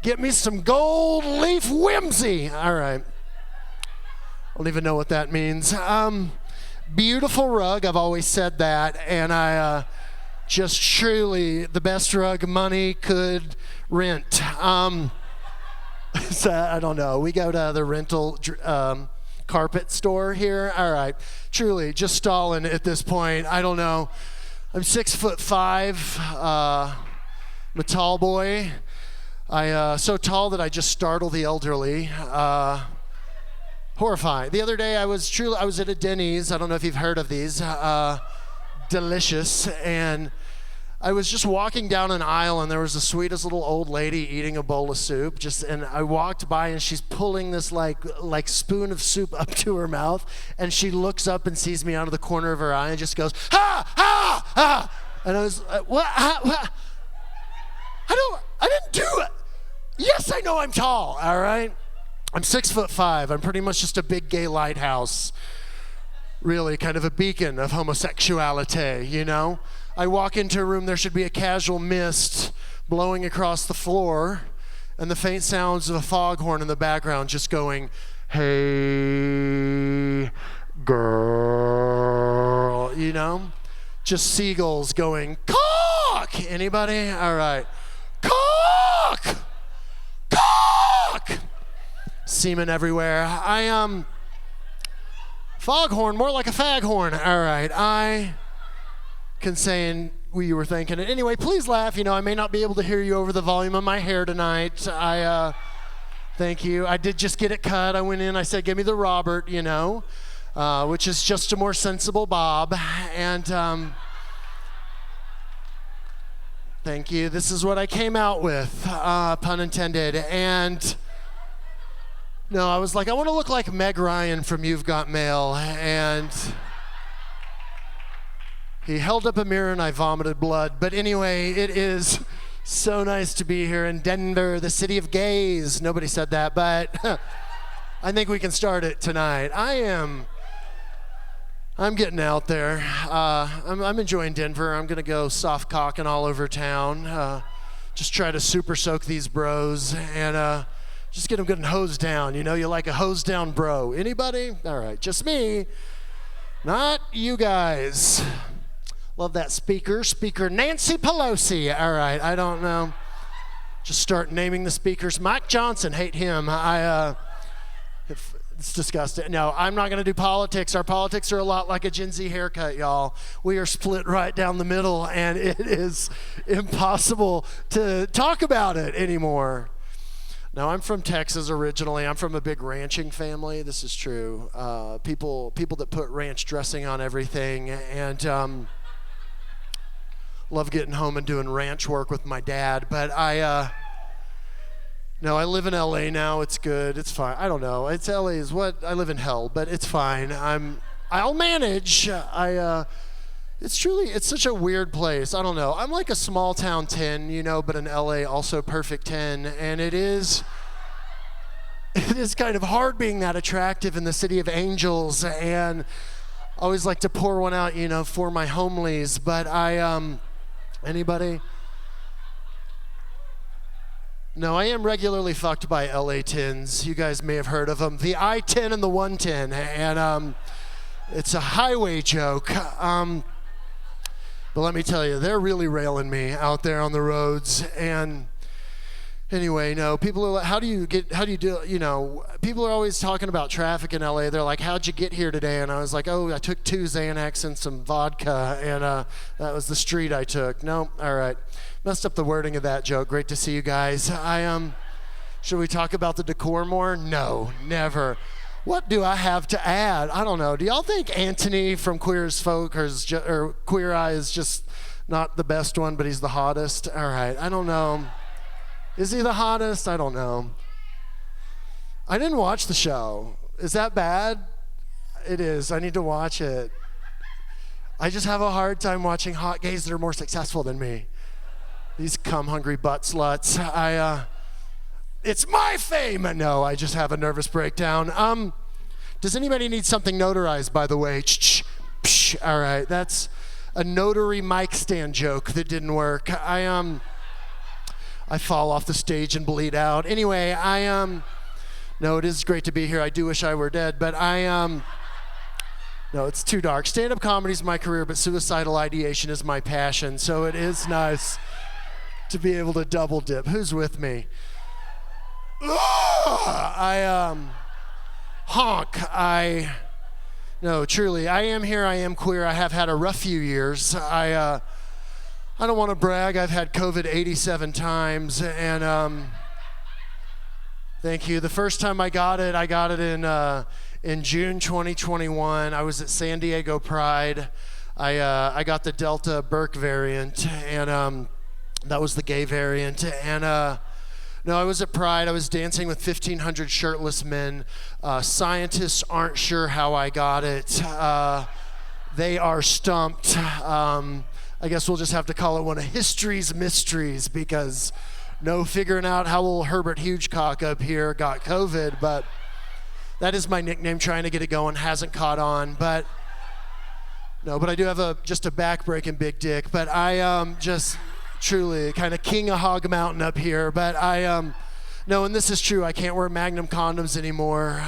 Get me some gold leaf whimsy. All right. I don't even know what that means. Beautiful rug. I've always said that. And just truly the best rug money could rent. So, I don't know. We go to the rental carpet store here. All right. Truly, just stalling at this point. I don't know. I'm 6'5". I'm a tall boy. So tall that I just startle the elderly. Horrifying. The other day I was at a Denny's. I don't know if you've heard of these. Delicious. And I was just walking down an aisle, and there was the sweetest little old lady eating a bowl of soup. And I walked by, and she's pulling this like spoon of soup up to her mouth, and she looks up and sees me out of the corner of her eye and just goes, ha, ha, ha. And I was like, what? I didn't do it. Yes, I know I'm tall, all right? I'm 6'5". I'm pretty much just a big gay lighthouse. Really, kind of a beacon of homosexuality, I walk into a room, there should be a casual mist blowing across the floor, and the faint sounds of a foghorn in the background just going, hey, girl, Just seagulls going, cock! Anybody? All right. Cock! Cock! Semen everywhere. Foghorn, more like a faghorn. All right. I can say what you were thinking. Anyway, please laugh. I may not be able to hear you over the volume of my hair tonight. Thank you. I did just get it cut. I went in, I said, give me the Robert, which is just a more sensible bob. And thank you. This is what I came out with, pun intended. And no, I was like, I want to look like Meg Ryan from You've Got Mail. And he held up a mirror and I vomited blood. But anyway, it is so nice to be here in Denver, the city of gays. Nobody said that, but I think we can start it tonight. I'm getting out there. I'm enjoying Denver. I'm going to go soft cocking all over town. Just try to super soak these bros and just get them getting hosed down. You like a hosed down bro. Anybody? All right, just me. Not you guys. Love that speaker. Speaker Nancy Pelosi. All right, I don't know. Just start naming the speakers. Mike Johnson, hate him. It's disgusting. No, I'm not going to do politics. Our politics are a lot like a Gen Z haircut, y'all. We are split right down the middle, and it is impossible to talk about it anymore. Now, I'm from Texas originally. I'm from a big ranching family. This is true. People that put ranch dressing on everything, and love getting home and doing ranch work with my dad. But no, I live in LA now. It's good. It's fine. I don't know. It's LA is what I live in hell, but it's fine. I'll manage. It's such a weird place. I don't know. I'm like a small town 10, but in LA also perfect 10, and it is kind of hard being that attractive in the city of angels, and I always like to pour one out, for my homelies. But anybody? No, I am regularly fucked by LA 10s. You guys may have heard of them. The I-10 and the 110, and it's a highway joke. But let me tell you, they're really railing me out there on the roads. And anyway, no, people are like, how do you do, people are always talking about traffic in LA. They're like, how'd you get here today? And I was like, oh, I took 2 Xanax and some vodka, and that was the street I took. No, all right. Messed up the wording of that joke. Great to see you guys. Should we talk about the decor more? No, never. What do I have to add? I don't know. Do y'all think Anthony from Queer as Folk or Queer Eye is just not the best one, but he's the hottest? All right, I don't know. Is he the hottest? I don't know. I didn't watch the show. Is that bad? It is. I need to watch it. I just have a hard time watching hot gays that are more successful than me. These cum-hungry butt sluts. It's my fame. No, I just have a nervous breakdown. Does anybody need something notarized, by the way? All right, that's a notary mic stand joke that didn't work. I fall off the stage and bleed out. Anyway, no, it is great to be here. I do wish I were dead, but no, it's too dark. Stand-up comedy is my career, but suicidal ideation is my passion, so it is nice to be able to double dip. Who's with me? No, truly, I am here, I am queer. I have had a rough few years. I don't want to brag. I've had COVID 87 times, and thank you. The first time I got it in June 2021. I was at San Diego Pride. I got the Delta Burke variant, and that was the gay variant, and no, I was at Pride. I was dancing with 1,500 shirtless men. Scientists aren't sure how I got it. They are stumped. I guess we'll just have to call it one of history's mysteries, because no figuring out how little Herbert Hugecock up here got COVID, but that is my nickname, trying to get it going. Hasn't caught on, but no, but I do have just a back-breaking big dick, but I just truly kind of king of Hog Mountain up here, but no, and this is true, I can't wear Magnum condoms anymore,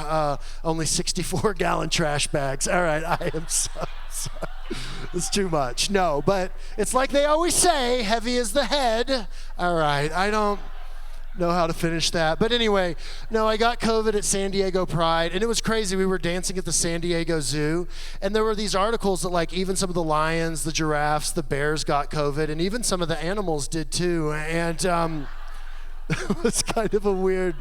only 64-gallon trash bags. All right, I am so sorry. It's too much. No, but it's like they always say, heavy is the head. All right, I don't know how to finish that. But anyway, no, I got COVID at San Diego Pride, and it was crazy. We were dancing at the San Diego Zoo, and there were these articles that like even some of the lions, the giraffes, the bears got COVID, and even some of the animals did too. And it was kind of a weird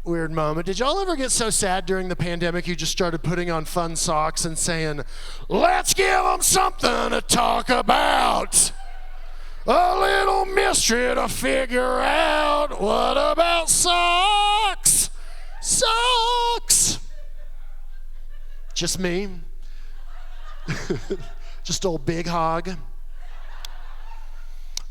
moment. Did y'all ever get so sad during the pandemic you just started putting on fun socks and saying, let's give them something to talk about? A little mystery to figure out. What about socks? Socks. Just me. Just old big hog.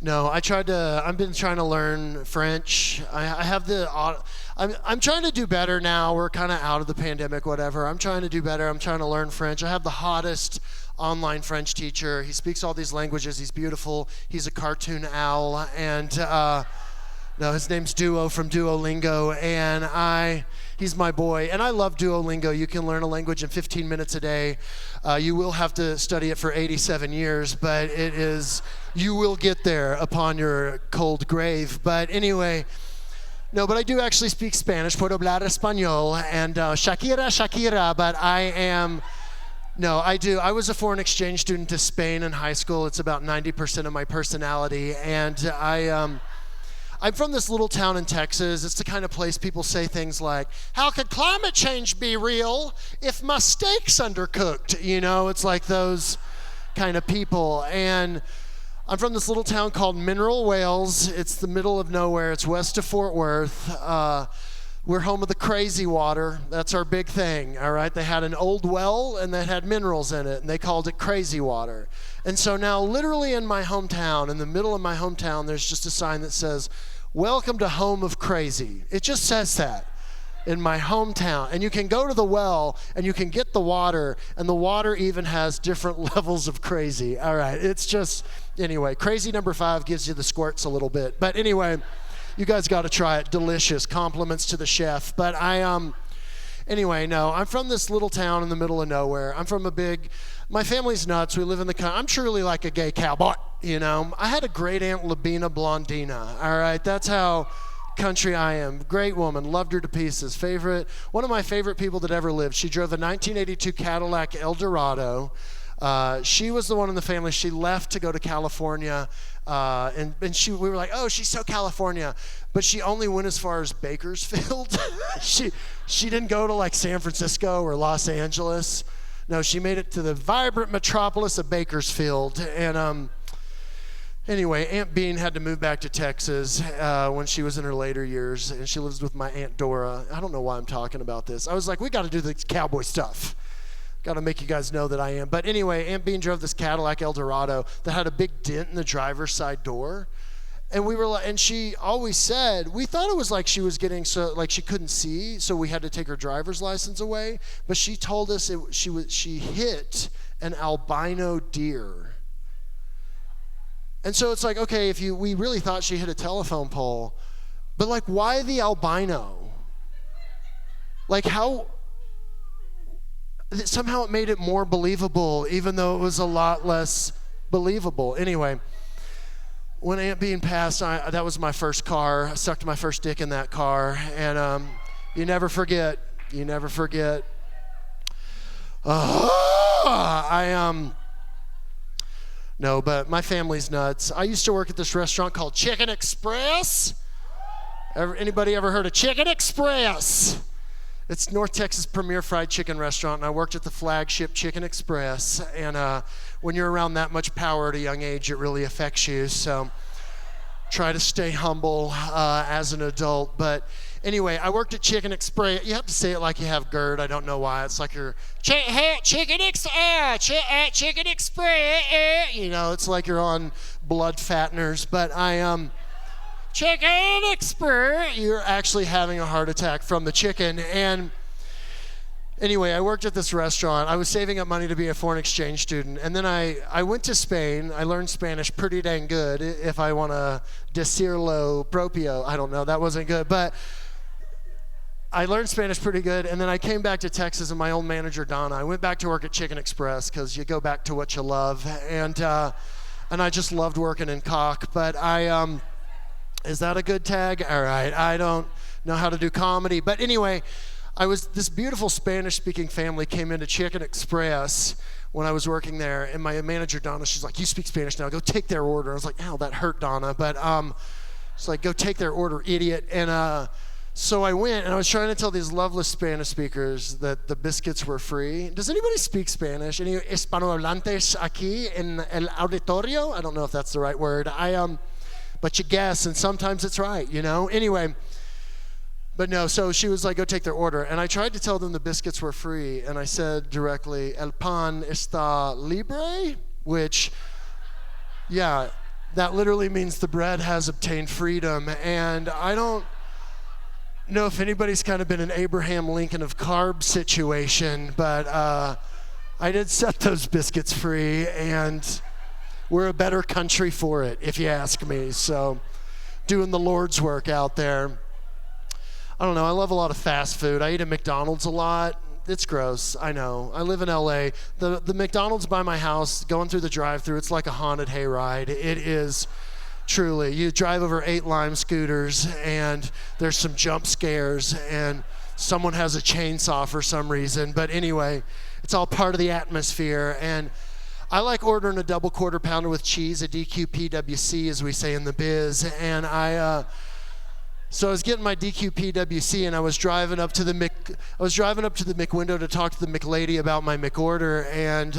No, I've been trying to learn French. I'm trying to do better now. We're kind of out of the pandemic, whatever. I'm trying to do better. I'm trying to learn French. I have the hottest online French teacher. He speaks all these languages. He's beautiful. He's a cartoon owl. And No, his name's Duo from Duolingo, and he's my boy. And I love Duolingo. You can learn a language in 15 minutes a day. You will have to study it for 87 years, but you will get there upon your cold grave. But anyway, no, but I do actually speak Spanish, puedo hablar español, and Shakira, but no, I do. I was a foreign exchange student to Spain in high school. It's about 90% of my personality, and I'm from this little town in Texas. It's the kind of place people say things like, how could climate change be real if my steak's undercooked? You know, it's like those kind of people. And I'm from this little town called Mineral Wells. It's the middle of nowhere. It's west of Fort Worth. We're home of the crazy water. That's our big thing, all right? They had an old well, and that had minerals in it, and they called it crazy water. And so now, literally in my hometown, in the middle of my hometown, there's just a sign that says, welcome to home of crazy. It just says that in my hometown. And you can go to the well, and you can get the water, and the water even has different levels of crazy. All right, it's just, anyway, crazy number 5 gives you the squirts a little bit. But anyway, you guys got to try it. Delicious. Compliments to the chef. But anyway, no, I'm from this little town in the middle of nowhere. My family's nuts. We live in the country. I'm truly like a gay cowboy, you know. I had a great aunt, Labina Blondina, all right? That's how country I am. Great woman. Loved her to pieces. One of my favorite people that ever lived. She drove a 1982 Cadillac Eldorado. She was the one in the family. She left to go to California, and we were like, oh, she's so California, but she only went as far as Bakersfield. she didn't go to like San Francisco or Los Angeles. No, she made it to the vibrant metropolis of Bakersfield. And anyway, Aunt Bean had to move back to Texas when she was in her later years, and she lives with my Aunt Dora. I don't know why I'm talking about this. I was like, we got to do the cowboy stuff. Got to make you guys know that I am. But anyway, Aunt Bean drove this Cadillac Eldorado that had a big dent in the driver's side door. And we were like, and she always said, we thought it was like she was getting she couldn't see, so we had to take her driver's license away. But she told us she hit an albino deer. And so it's like, okay, we really thought she hit a telephone pole, but like, why the albino? Like, how? Somehow it made it more believable, even though it was a lot less believable. Anyway, when Aunt Bean passed, that was my first car. I sucked my first dick in that car, and you never forget. You never forget. No, but my family's nuts. I used to work at this restaurant called Chicken Express. Anybody ever heard of Chicken Express? It's North Texas' premier fried chicken restaurant, and I worked at the flagship Chicken Express. And when you're around that much power at a young age, it really affects you. So try to stay humble as an adult. But anyway, I worked at Chicken Express. You have to say it like you have GERD. I don't know why. It's like you're Chicken Express. You know, it's like you're on blood fatteners. But Chicken Express, you're actually having a heart attack from the chicken. And anyway, I worked at this restaurant. I was saving up money to be a foreign exchange student. And then I went to Spain. I learned Spanish pretty dang good, if I want to decirlo propio. I don't know, that wasn't good. But I learned Spanish pretty good. And then I came back to Texas, and my old manager, Donna, I went back to work at Chicken Express because you go back to what you love. And I just loved working in cock. But is that a good tag? All right, I don't know how to do comedy. But anyway, this beautiful Spanish-speaking family came into Chicken Express when I was working there, and my manager, Donna, she's like, you speak Spanish now, go take their order. I was like, ow, that hurt, Donna. But she's like, go take their order, idiot. And so I went, and I was trying to tell these loveless Spanish speakers that the biscuits were free. Does anybody speak Spanish? Any hispanohablantes aquí en el auditorio? I don't know if that's the right word. But you guess, and sometimes it's right, you know? Anyway, but no, so she was like, go take their order. And I tried to tell them the biscuits were free, and I said directly, el pan está libre, which, yeah, that literally means the bread has obtained freedom. And I don't know if anybody's kind of been an Abraham Lincoln of carb situation, but I did set those biscuits free, and we're a better country for it, if you ask me. So, doing the Lord's work out there. I don't know, I love a lot of fast food. I eat at McDonald's a lot. It's gross, I know. I live in LA. The McDonald's by my house, going through the drive-thru, it's like a haunted hayride. It is truly. You drive over 8 Lime scooters, and there's some jump scares, and someone has a chainsaw for some reason. But anyway, it's all part of the atmosphere. And I like ordering a double quarter pounder with cheese, a DQPWC, as we say in the biz. And so I was getting my DQPWC, and I was driving up to the Mc window to talk to the McLady about my McOrder, and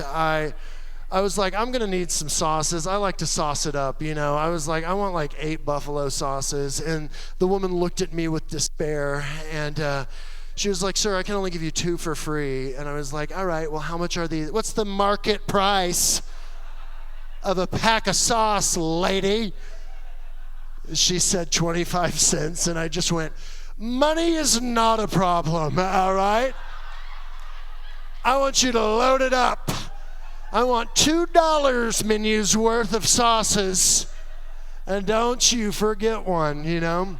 I was like, I'm gonna need some sauces. I like to sauce it up, you know. I was like, I want like 8 buffalo sauces, and the woman looked at me with despair, and she was like, sir, I can only give you 2 for free. And I was like, all right, well, how much are these? What's the market price of a pack of sauce, lady? She said 25 cents, and I just went, money is not a problem, all right? I want you to load it up. I want $2 menus worth of sauces, and don't you forget one, you know?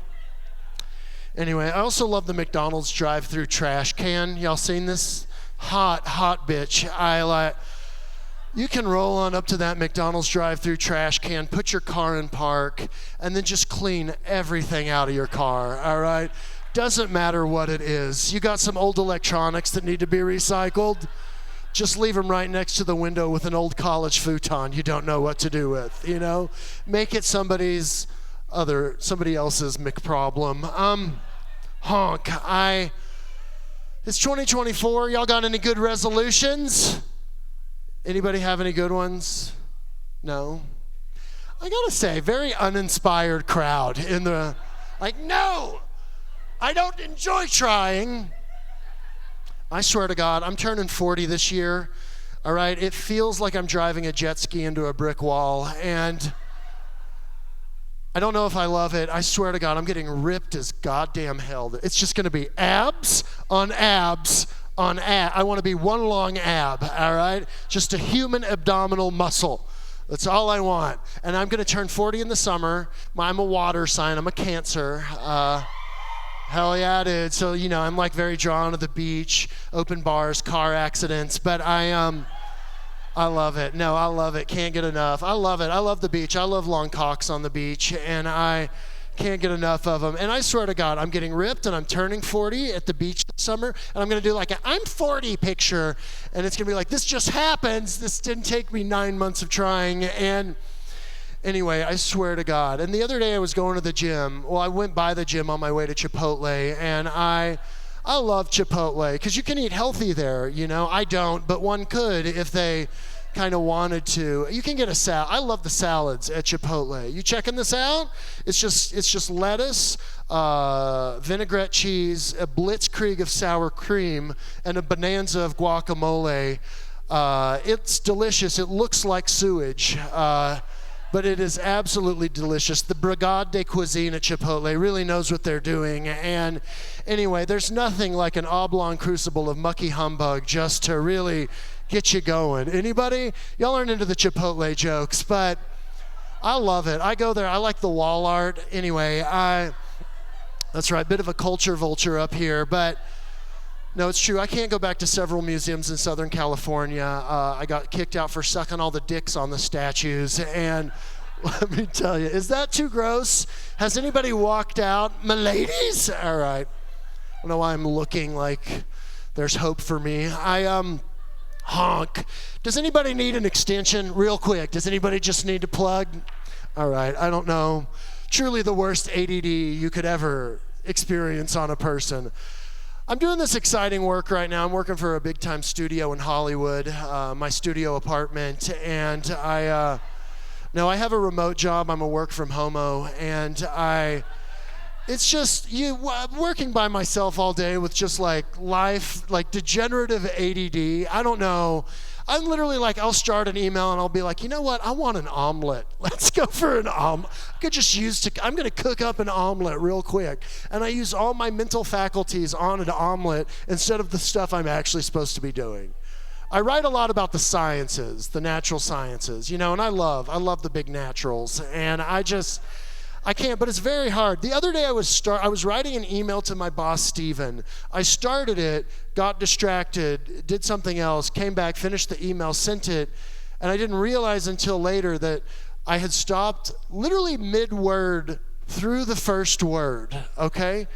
Anyway, I also love the McDonald's drive-through trash can. Y'all seen this? Hot bitch. You can roll on up to that McDonald's drive-through trash can, put your car in park, and then just clean everything out of your car, all right? Doesn't matter what it is. You got some old electronics that need to be recycled? Just leave them right next to the window with an old college futon you don't know what to do with, you know? Make it somebody else's McProblem. Honk. It's 2024. Y'all got any good resolutions? Anybody have any good ones? No? I gotta say, very uninspired crowd in the, like, no, I don't enjoy trying. I swear to God, I'm turning 40 this year, all right? It feels like I'm driving a jet ski into a brick wall, and I don't know if I love it. I swear to God, I'm getting ripped as goddamn hell. It's just gonna be abs on abs on ab. I wanna be one long ab, all right? Just a human abdominal muscle. That's all I want. And I'm gonna turn 40 in the summer. I'm a water sign, I'm a Cancer. Hell yeah, dude. So, you know, I'm like very drawn to the beach, open bars, car accidents, but I love it. No, I love it. Can't get enough. I love it. I love the beach. I love long cocks on the beach, and I can't get enough of them. And I swear to God, I'm getting ripped, and I'm turning 40 at the beach this summer, and I'm going to do like a I'm 40 picture, and it's going to be like, this just happens. This didn't take me 9 months of trying, and anyway, I swear to God. And the other day I was going to the gym. Well, I went by the gym on my way to Chipotle, and I love Chipotle because you can eat healthy there, you know. I don't, but one could if they kind of wanted to. You can get a salad. I love the salads at Chipotle. You checking this out? It's just lettuce, vinaigrette cheese, a blitzkrieg of sour cream, and a bonanza of guacamole. It's delicious. It looks like sewage. But it is absolutely delicious. The Brigade de Cuisine at Chipotle really knows what they're doing. And anyway, there's nothing like an oblong crucible of mucky humbug just to really get you going. Anybody? Y'all aren't into the Chipotle jokes, but I love it. I go there. I like the wall art. Anyway, that's right, bit of a culture vulture up here, but no, it's true. I can't go back to several museums in Southern California. I got kicked out for sucking all the dicks on the statues. And let me tell you, is that too gross? Has anybody walked out? My ladies? All right. I don't know why I'm looking like there's hope for me. Honk. Does anybody need an extension? Real quick. Does anybody just need to plug? All right. I don't know. Truly the worst ADD you could ever experience on a person. I'm doing this exciting work right now. I'm working for a big-time studio in Hollywood, my studio apartment, and I have a remote job. I'm a work-from-homo, and it's just working by myself all day with just like life, like degenerative ADD. I don't know. I'm literally like, I'll start an email and I'll be like, you know what? I want an omelet. Let's go for an omelet. I'm going to cook up an omelet real quick. And I use all my mental faculties on an omelet instead of the stuff I'm actually supposed to be doing. I write a lot about the sciences, the natural sciences, you know, and I love the big naturals. And I I can't, but it's very hard. The other day I was writing an email to my boss, Steven. I started it, got distracted, did something else, came back, finished the email, sent it, and I didn't realize until later that I had stopped literally mid-word through the first word, okay?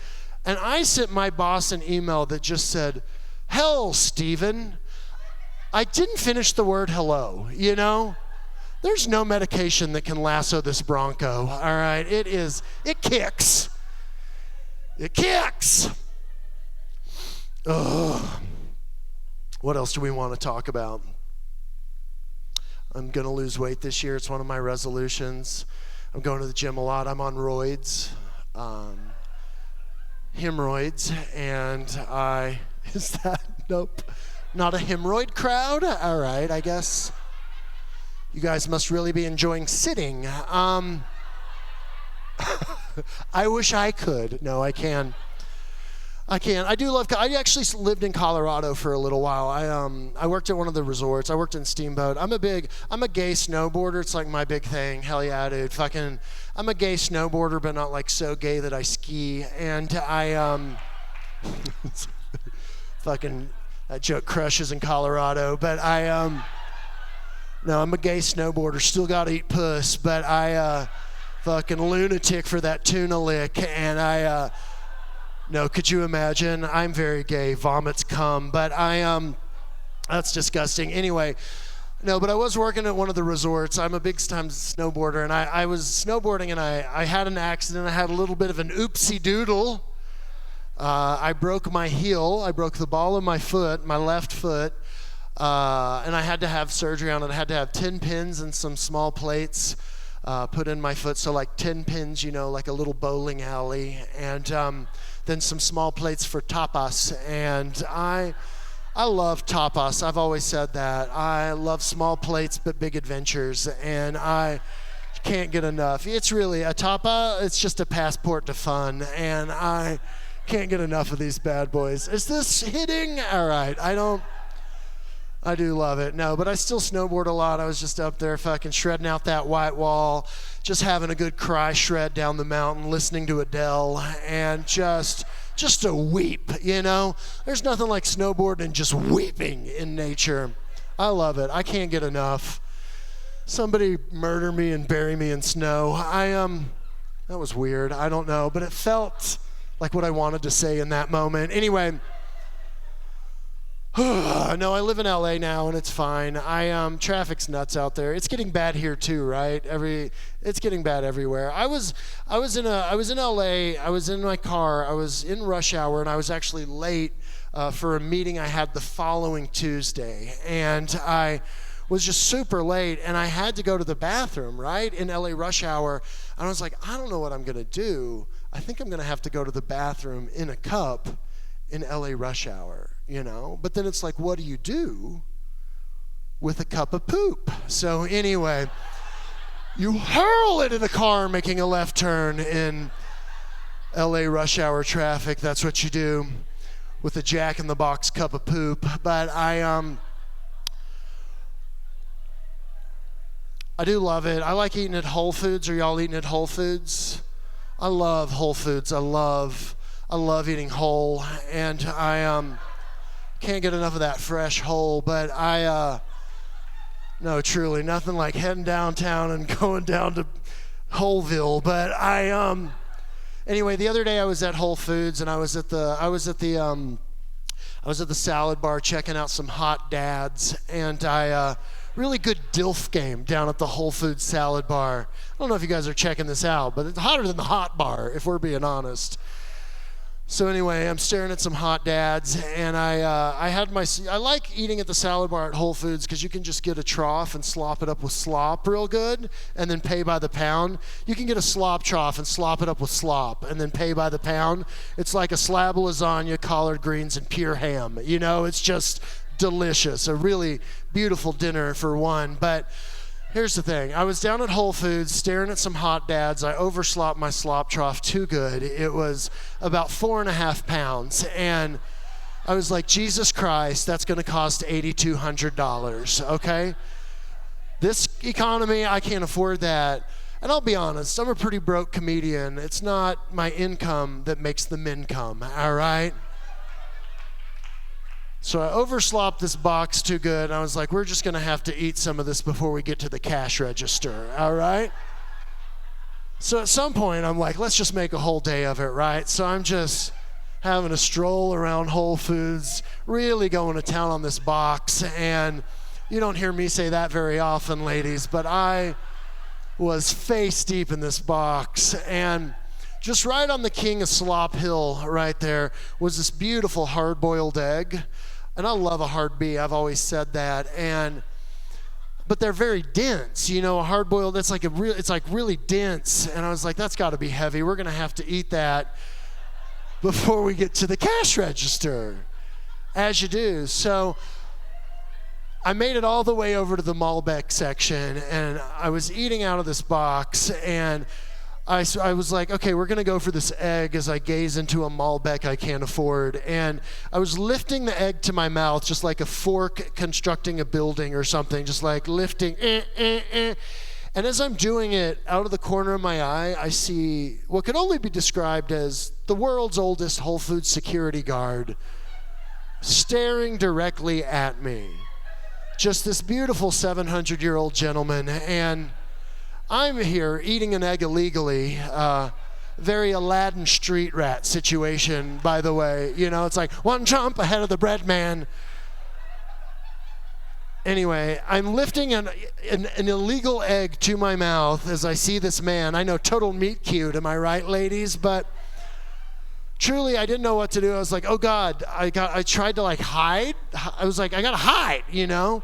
And I sent my boss an email that just said, "Hell, Steven." I didn't finish the word hello, you know? There's no medication that can lasso this Bronco, all right? It kicks. It kicks. Ugh. What else do we want to talk about? I'm going to lose weight this year. It's one of my resolutions. I'm going to the gym a lot. I'm on roids, hemorrhoids, and is that, nope, not a hemorrhoid crowd? All right, I guess. You guys must really be enjoying sitting. I wish I could. No, I can. I actually lived in Colorado for a little while. I worked at one of the resorts. I worked in Steamboat. I'm a gay snowboarder. It's like my big thing. Hell yeah, dude. I'm a gay snowboarder, but not like so gay that I ski. And that joke crushes in Colorado. But no, I'm a gay snowboarder. Still got to eat puss, but I fucking lunatic for that tuna lick. And no, could you imagine? I'm very gay. Vomits come, but that's disgusting. Anyway, no, but I was working at one of the resorts. I'm a big-time snowboarder, and I was snowboarding, and I had an accident. I had a little bit of an oopsie doodle. I broke my heel. I broke the ball of my foot, my left foot. And I had to have surgery on it. I had to have 10 pins and some small plates put in my foot. So like 10 pins, like a little bowling alley. And then some small plates for tapas. And I love tapas. I've always said that. I love small plates but big adventures. And I can't get enough. It's really a tapa. It's just a passport to fun. And I can't get enough of these bad boys. Is this hitting? All right. I do love it. No, but I still snowboard a lot. I was just up there fucking shredding out that white wall, just having a good cry shred down the mountain, listening to Adele, and just a weep, There's nothing like snowboarding and just weeping in nature. I love it. I can't get enough. Somebody murder me and bury me in snow. That was weird. I don't know, but it felt like what I wanted to say in that moment. Anyway, no, I live in LA now and it's fine. Traffic's nuts out there. It's getting bad here too, right? It's getting bad everywhere. I was in LA. I was in my car. I was in rush hour and I was actually late for a meeting I had the following Tuesday, and I was just super late and I had to go to the bathroom, right? In LA rush hour. And I was like, I don't know what I'm going to do. I think I'm going to have to go to the bathroom in a cup in LA rush hour. But then it's like, what do you do with a cup of poop? So anyway, you hurl it in a car making a left turn in LA rush hour traffic. That's what you do with a Jack-in-the-Box cup of poop. But I do love it. I like eating at Whole Foods. Are y'all eating at Whole Foods? I love Whole Foods. I love eating whole, and I can't get enough of that fresh whole. But no, truly, nothing like heading downtown and going down to Wholeville. But anyway, the other day I was at Whole Foods and I was at the salad bar checking out some hot dads, and really good DILF game down at the Whole Foods salad bar. I don't know if you guys are checking this out, but it's hotter than the hot bar, if we're being honest. So anyway, I'm staring at some hot dads, and I like eating at the salad bar at Whole Foods because you can just get a trough and slop it up with slop real good and then pay by the pound. You can get a slop trough and slop it up with slop and then pay by the pound. It's like a slab of lasagna, collard greens, and pure ham. It's just delicious. A really beautiful dinner for one. But here's the thing. I was down at Whole Foods staring at some hot dads. I overslopped my slop trough too good. It was about 4.5 pounds. And I was like, Jesus Christ, that's going to cost $8,200, okay? This economy, I can't afford that. And I'll be honest, I'm a pretty broke comedian. It's not my income that makes the men come, all right? So I overslopped this box too good, and I was like, we're just gonna have to eat some of this before we get to the cash register, all right? So at some point, I'm like, let's just make a whole day of it, right? So I'm just having a stroll around Whole Foods, really going to town on this box, and you don't hear me say that very often, ladies, but I was face deep in this box, and just right on the King of Slop Hill right there was this beautiful hard-boiled egg. And I love a hard B, I've always said that. But they're very dense, you know, a hard-boiled, it's like really dense. And I was like, that's gotta be heavy. We're gonna have to eat that before we get to the cash register, as you do. So I made it all the way over to the Malbec section, and I was eating out of this box, and I was like, okay, we're gonna go for this egg as I gaze into a Malbec I can't afford. And I was lifting the egg to my mouth just like a fork constructing a building or something, just like lifting, And as I'm doing it, out of the corner of my eye, I see what could only be described as the world's oldest Whole Foods security guard staring directly at me. Just this beautiful 700-year-old gentleman, and I'm here eating an egg illegally. Very Aladdin street rat situation, by the way. You know, it's like one jump ahead of the bread man. Anyway, I'm lifting an illegal egg to my mouth as I see this man. I know, total meet cute, am I right, ladies? But truly, I didn't know what to do. I was like, oh God, I tried to like hide. I was like, I gotta hide, you know?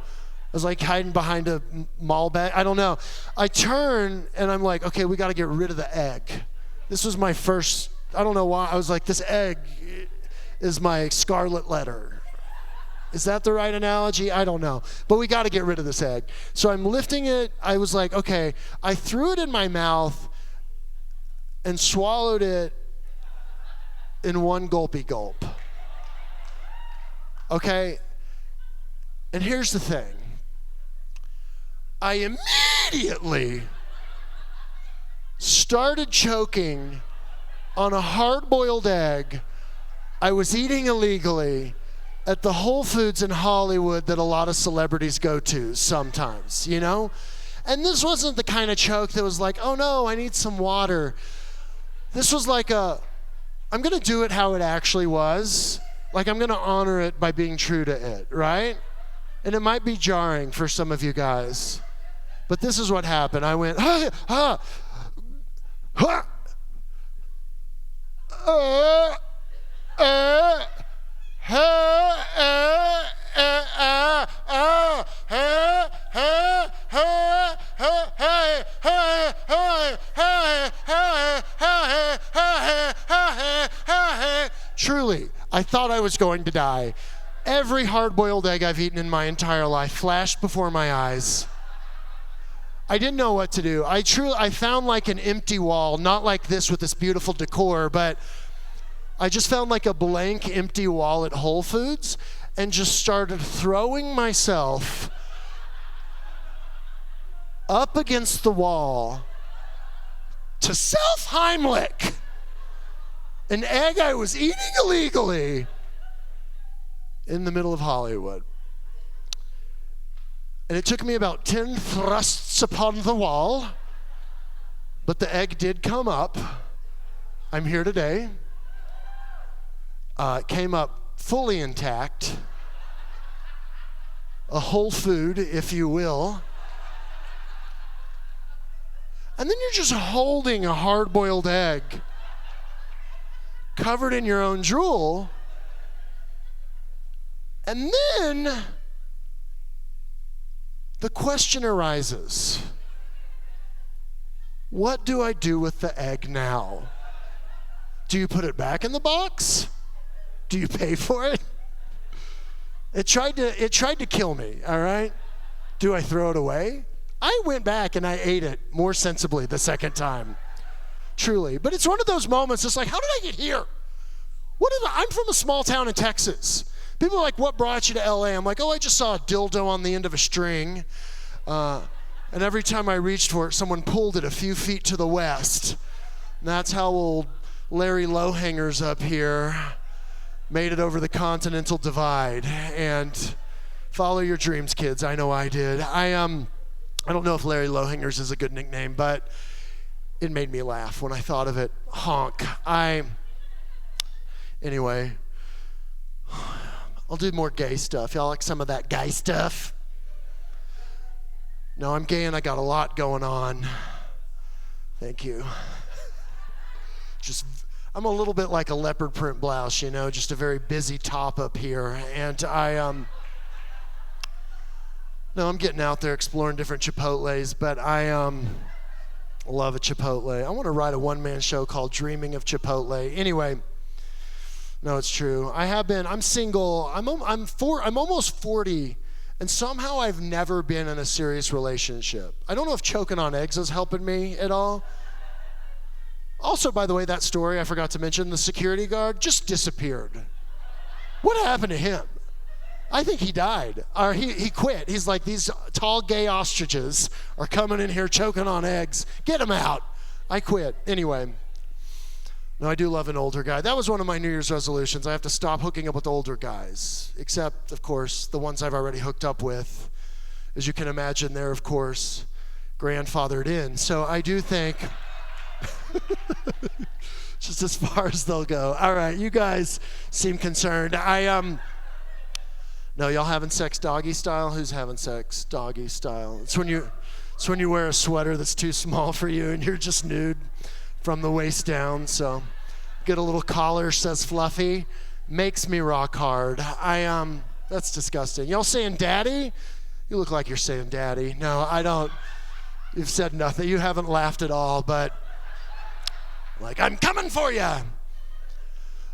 I was like hiding behind a Malbec. I don't know. I turn and I'm like, okay, we got to get rid of the egg. This was my first, I don't know why. I was like, this egg is my scarlet letter. Is that the right analogy? I don't know. But we got to get rid of this egg. So I'm lifting it. I was like, okay. I threw it in my mouth and swallowed it in one gulpy gulp. Okay? And here's the thing. I immediately started choking on a hard-boiled egg I was eating illegally at the Whole Foods in Hollywood that a lot of celebrities go to sometimes, you know? And this wasn't the kind of choke that was like, oh no, I need some water. This was like I'm gonna do it how it actually was. Like, I'm gonna honor it by being true to it, right? And it might be jarring for some of you guys. But this is what happened. I went, Truly, I thought I was going to die. Every hard-boiled egg I've eaten in my entire life flashed before my eyes. I didn't know what to do. I found like an empty wall, not like this with this beautiful decor, but I just found like a blank empty wall at Whole Foods and just started throwing myself up against the wall to self-Heimlich an egg I was eating illegally in the middle of Hollywood. And it took me about 10 thrusts upon the wall, but the egg did come up. I'm here today. It came up fully intact. A whole food, if you will. And then you're just holding a hard-boiled egg covered in your own drool. And then the question arises, what do I do with the egg now? Do you put it back in the box? Do you pay for it? It tried to kill me, all right? Do I throw it away? I went back and I ate it more sensibly the second time, truly. But it's one of those moments, it's like, how did I get here? I'm from a small town in Texas. People are like, what brought you to LA? I'm like, oh, I just saw a dildo on the end of a string. And every time I reached for it, someone pulled it a few feet to the west. And that's how old Larry Lowhangers up here made it over the Continental Divide. And follow your dreams, kids. I know I did. I don't know if Larry Lowhangers is a good nickname, but it made me laugh when I thought of it. Honk. Anyway, I'll do more gay stuff. Y'all like some of that gay stuff? No, I'm gay and I got a lot going on. Thank you. I'm a little bit like a leopard print blouse, you know, just a very busy top up here. And I'm getting out there exploring different Chipotles, but I love a Chipotle. I want to write a one-man show called Dreaming of Chipotle. Anyway, no, it's true. I'm single. I'm almost 40, and somehow I've never been in a serious relationship. I don't know if choking on eggs is helping me at all. Also, by the way, that story I forgot to mention, the security guard just disappeared. What happened to him? I think he died, or he quit. He's like, these tall gay ostriches are coming in here choking on eggs. Get them out. I quit. Anyway, no, I do love an older guy. That was one of my New Year's resolutions. I have to stop hooking up with older guys, except, of course, the ones I've already hooked up with. As you can imagine, they're, of course, grandfathered in. So I do think... just as far as they'll go. All right, you guys seem concerned. No, y'all having sex doggy style? Who's having sex doggy style? It's when you wear a sweater that's too small for you and you're just nude from the waist down. So get a little collar, says fluffy, makes me rock hard. That's disgusting. Y'all saying daddy? You look like you're saying daddy. No, I don't. You've said nothing. You haven't laughed at all, but like, I'm coming for you.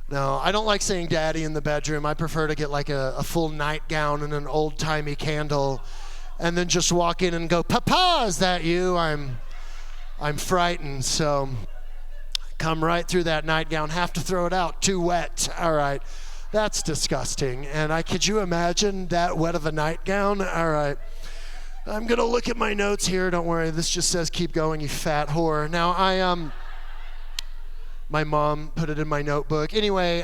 No, I don't like saying daddy in the bedroom. I prefer to get like a full nightgown and an old-timey candle and then just walk in and go, Papa, is that you? I'm frightened, so come right through that nightgown, have to throw it out, too wet. All right, that's disgusting. And could you imagine that wet of a nightgown? All right. I'm gonna look at my notes here, don't worry. This just says keep going, you fat whore. Now, my mom put it in my notebook. Anyway,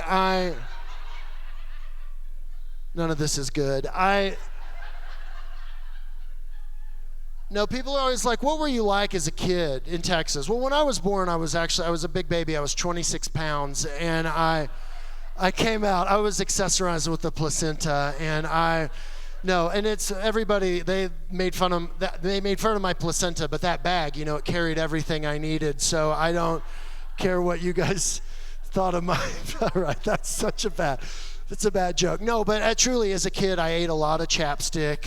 none of this is good. No, people are always like, what were you like as a kid in Texas? Well, when I was born, I was a big baby. I was 26 pounds, and I came out, I was accessorized with the placenta, and it's everybody, they made fun of my placenta, but that bag, it carried everything I needed, so I don't care what you guys thought of my, all right, that's a bad joke. No, but truly, as a kid, I ate a lot of chapstick.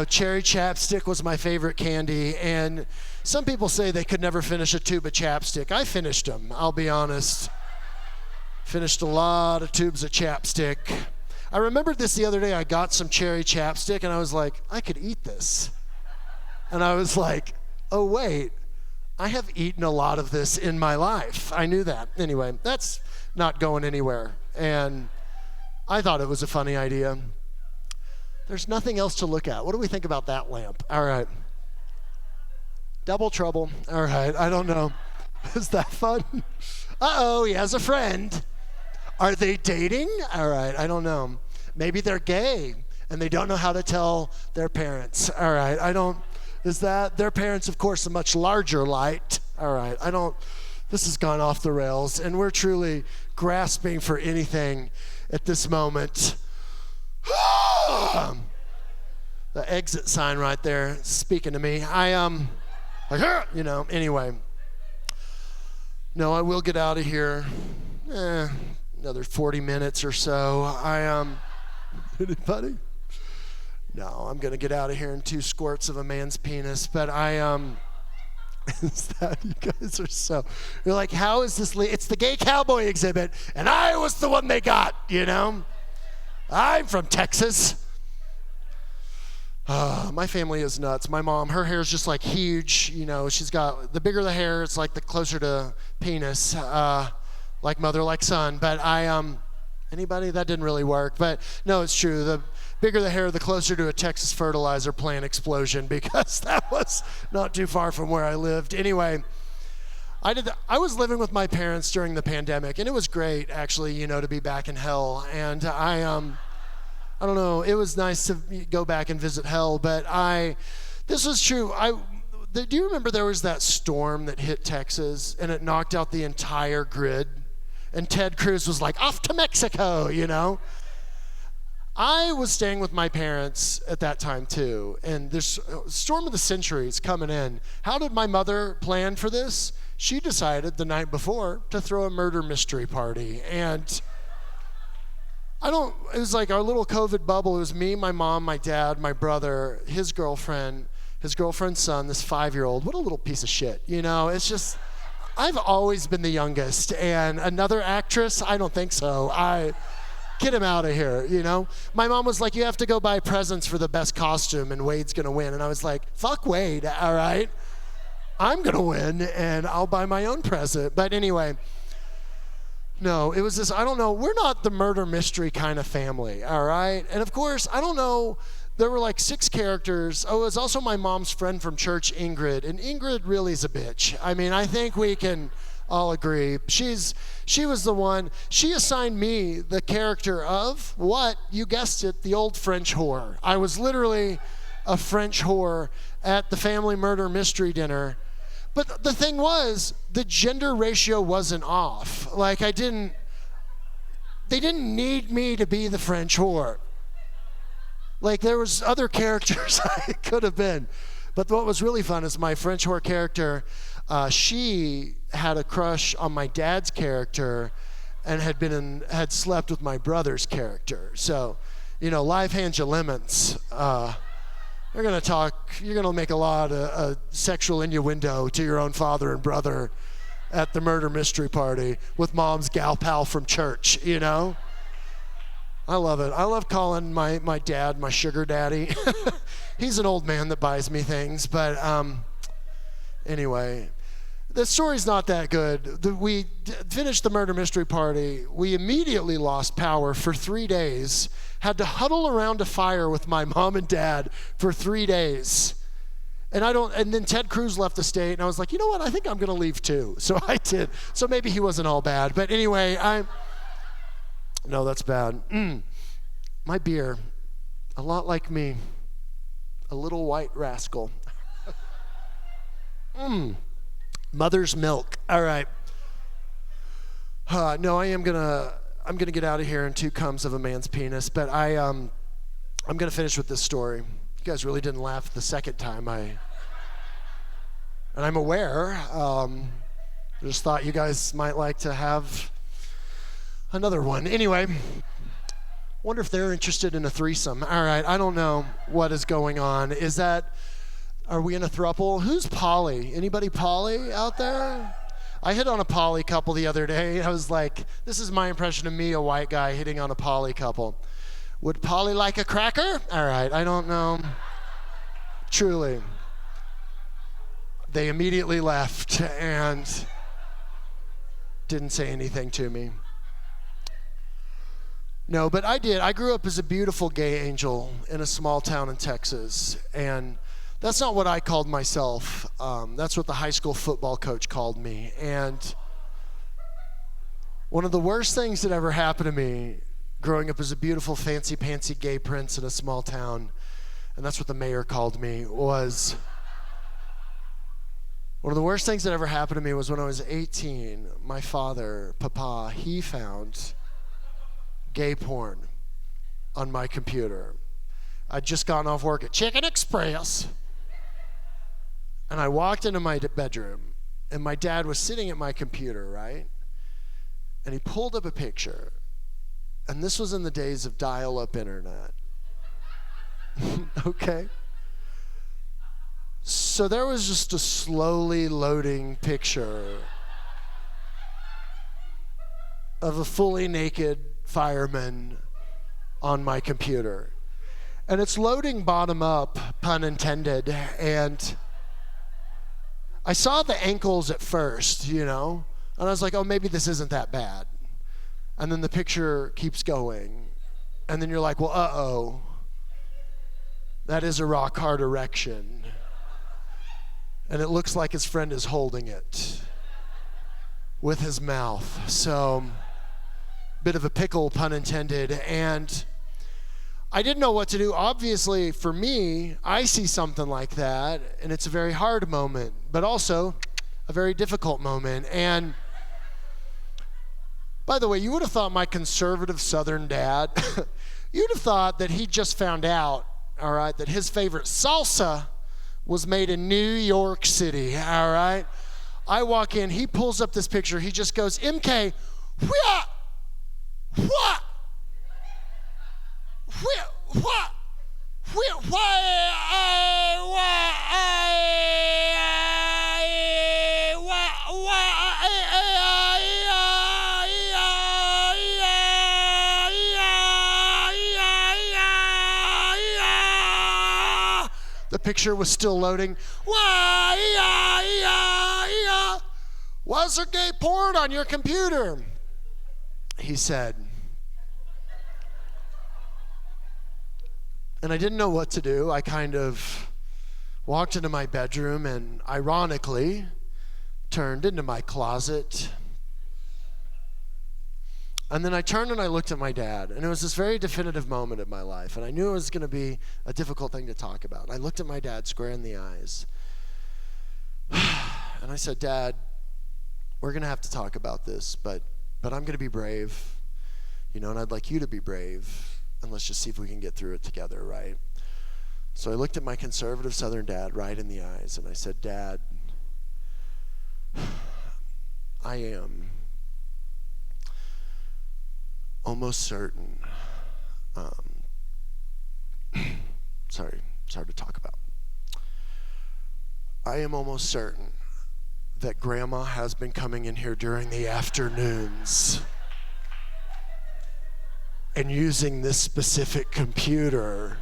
Cherry chapstick was my favorite candy, and some people say they could never finish a tube of chapstick. I finished them, I'll be honest. Finished a lot of tubes of chapstick. I remembered this the other day. I got some cherry chapstick, and I was like, I could eat this. And I was like, oh, wait. I have eaten a lot of this in my life. I knew that. Anyway, that's not going anywhere. And I thought it was a funny idea. There's nothing else to look at. What do we think about that lamp? All right. Double trouble. All right. I don't know. Is that fun? Uh-oh, he has a friend. Are they dating? All right. I don't know. Maybe they're gay and they don't know how to tell their parents. All right. Is that their parents, of course, a much larger light? All right, this has gone off the rails, and we're truly grasping for anything at this moment. The exit sign right there, speaking to me. Anyway. No, I will get out of here. Another 40 minutes or so. Anybody? No, I'm going to get out of here in 2 squirts of a man's penis, but is that, you guys are so, you're like, how is this, it's the gay cowboy exhibit, and I was the one they got, I'm from Texas. My family is nuts. My mom, her hair is just like huge, she's got, the bigger the hair, it's like the closer to penis, like mother, like son, but anybody? That didn't really work, but no, it's true. The bigger the hair, the closer to a Texas fertilizer plant explosion, because that was not too far from where I lived. Anyway, I was living with my parents during the pandemic, and it was great, actually, to be back in hell. And I don't know, it was nice to go back and visit hell, but this was true. Do you remember there was that storm that hit Texas, and it knocked out the entire grid? And Ted Cruz was like, off to Mexico, I was staying with my parents at that time too, and this storm of the century is coming in. How did my mother plan for this? She decided the night before to throw a murder mystery party. And it was like our little COVID bubble. It was me, my mom, my dad, my brother, his girlfriend's son, this 5-year-old. What a little piece of shit, It's just, I've always been the youngest. And another actress, I don't think so. Get him out of here, My mom was like, you have to go buy presents for the best costume, and Wade's gonna win. And I was like, fuck Wade, all right? I'm gonna win, and I'll buy my own present. But anyway, no, it was this, I don't know, we're not the murder mystery kind of family, all right? And of course, I don't know, there were like 6 characters. Oh, it was also my mom's friend from church, Ingrid, and Ingrid really is a bitch. I mean, I think we can all agree. She was the one, she assigned me the character of, what? You guessed it, the old French whore. I was literally a French whore at the family murder mystery dinner. But the thing was, the gender ratio wasn't off. Like, they didn't need me to be the French whore. Like, there was other characters I could have been. But what was really fun is my French whore character, she had a crush on my dad's character and had slept with my brother's character. So, live hand you lemons. You're gonna make a lot of sexual innuendo to your own father and brother at the murder mystery party with mom's gal pal from church, I love it. I love calling my dad my sugar daddy. He's an old man that buys me things, but anyway, the story's not that good. We finished the murder mystery party. We immediately lost power for 3 days, had to huddle around a fire with my mom and dad for 3 days. And then Ted Cruz left the state, and I was like, you know what, I think I'm gonna leave too. So I did. So maybe he wasn't all bad. But anyway, no, that's bad. My beer, a lot like me, a little white rascal. Mother's milk. All right. No, I'm gonna get out of here in 2 comes of a man's penis, but I'm gonna finish with this story. You guys really didn't laugh the second time. And I'm aware. I just thought you guys might like to have another one. Anyway, wonder if they're interested in a threesome. All right, I don't know what is going on. Are we in a throuple? Who's poly? Anybody poly out there? I hit on a poly couple the other day. I was like, this is my impression of me, a white guy hitting on a poly couple. Would poly like a cracker? All right, I don't know. Truly. They immediately left and didn't say anything to me. No, but I did. I grew up as a beautiful gay angel in a small town in Texas, and that's not what I called myself. That's what the high school football coach called me. And one of the worst things that ever happened to me growing up as a beautiful, fancy-pantsy gay prince in a small town, and that's what the mayor called me, was one of the worst things that ever happened to me was when I was 18, my father, Papa, he found gay porn on my computer. I'd just gotten off work at Chicken Express, and I walked into my bedroom, and my dad was sitting at my computer, right? And he pulled up a picture, and this was in the days of dial-up internet. Okay? So there was just a slowly loading picture of a fully naked fireman on my computer. And it's loading bottom up, pun intended, and I saw the ankles at first, and I was like, oh, maybe this isn't that bad. And then the picture keeps going, and then you're like, well, uh-oh, That is a rock hard erection. And it looks like his friend is holding it with his mouth. So, bit of a pickle, pun intended. And I didn't know what to do. Obviously, for me, I see something like that, and it's a very hard moment, but also a very difficult moment. And by the way, you would have thought my conservative Southern dad, you'd have thought that he just found out, all right, that his favorite salsa was made in New York City, all right? I walk in, he pulls up this picture, he just goes, MK, what? The picture was still loading. Was there gay porn on your computer? He said. And I didn't know what to do. I kind of walked into my bedroom and ironically turned into my closet. And then I turned and I looked at my dad, and it was this very definitive moment in my life, and I knew it was going to be a difficult thing to talk about. And I looked at my dad square in the eyes, and I said, Dad, we're going to have to talk about this, but I'm going to be brave, and I'd like you to be brave, and let's just see if we can get through it together, right? So I looked at my conservative Southern dad right in the eyes, and I said, Dad, I am almost certain, sorry, it's hard to talk about. I am almost certain that Grandma has been coming in here during the afternoons and using this specific computer,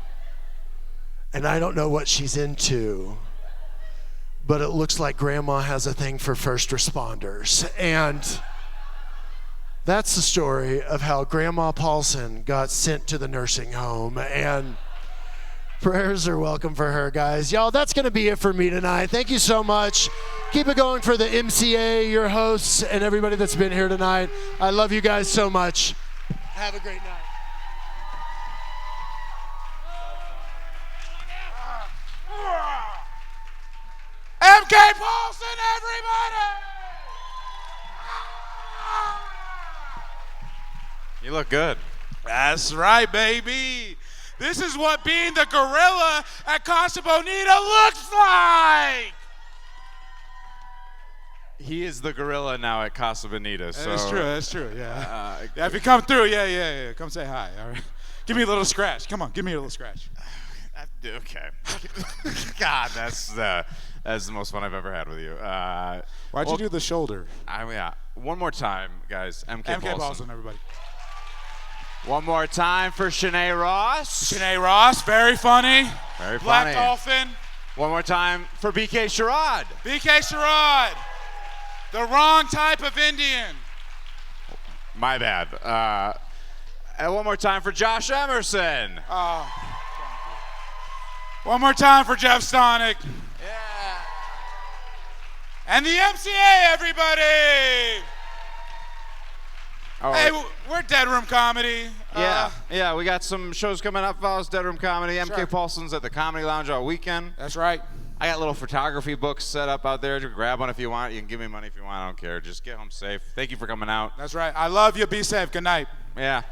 and I don't know what she's into, but it looks like Grandma has a thing for first responders. And that's the story of how Grandma Paulson got sent to the nursing home, and prayers are welcome for her, guys. Y'all, that's going to be it for me tonight. Thank you so much. Keep it going for the MCA, your hosts, and everybody that's been here tonight. I love you guys so much. Have a great night. MK Paulson, everybody! You look good. That's right, baby. This is what being the gorilla at Casa Bonita looks like. He is the gorilla now at Casa Bonita. So That's true, yeah. If you come through, yeah. Come say hi, all right? Give me a little scratch. Come on, give me a little scratch. Okay. God, that's the most fun I've ever had with you. Why'd you do the shoulder? Yeah. One more time, guys. MK Paulson, everybody. One more time for Shanae Ross. Shanae Ross, very funny. Very Black funny. Dolphin. One more time for BK Sherrod. BK Sherrod. The wrong type of Indian. My bad. And one more time for Josh Emerson. One more time for Jeff Stonick. Yeah. And the MCA, everybody. Oh, Hey, we're Dead Room Comedy. Yeah, we got some shows coming up. Follow us, Dead Room Comedy. MK Sure. Paulson's at the Comedy Lounge all weekend. That's right. I got little photography books set up out there. Just grab one if you want. You can give me money if you want. I don't care. Just get home safe. Thank you for coming out. That's right. I love you. Be safe. Good night. Yeah.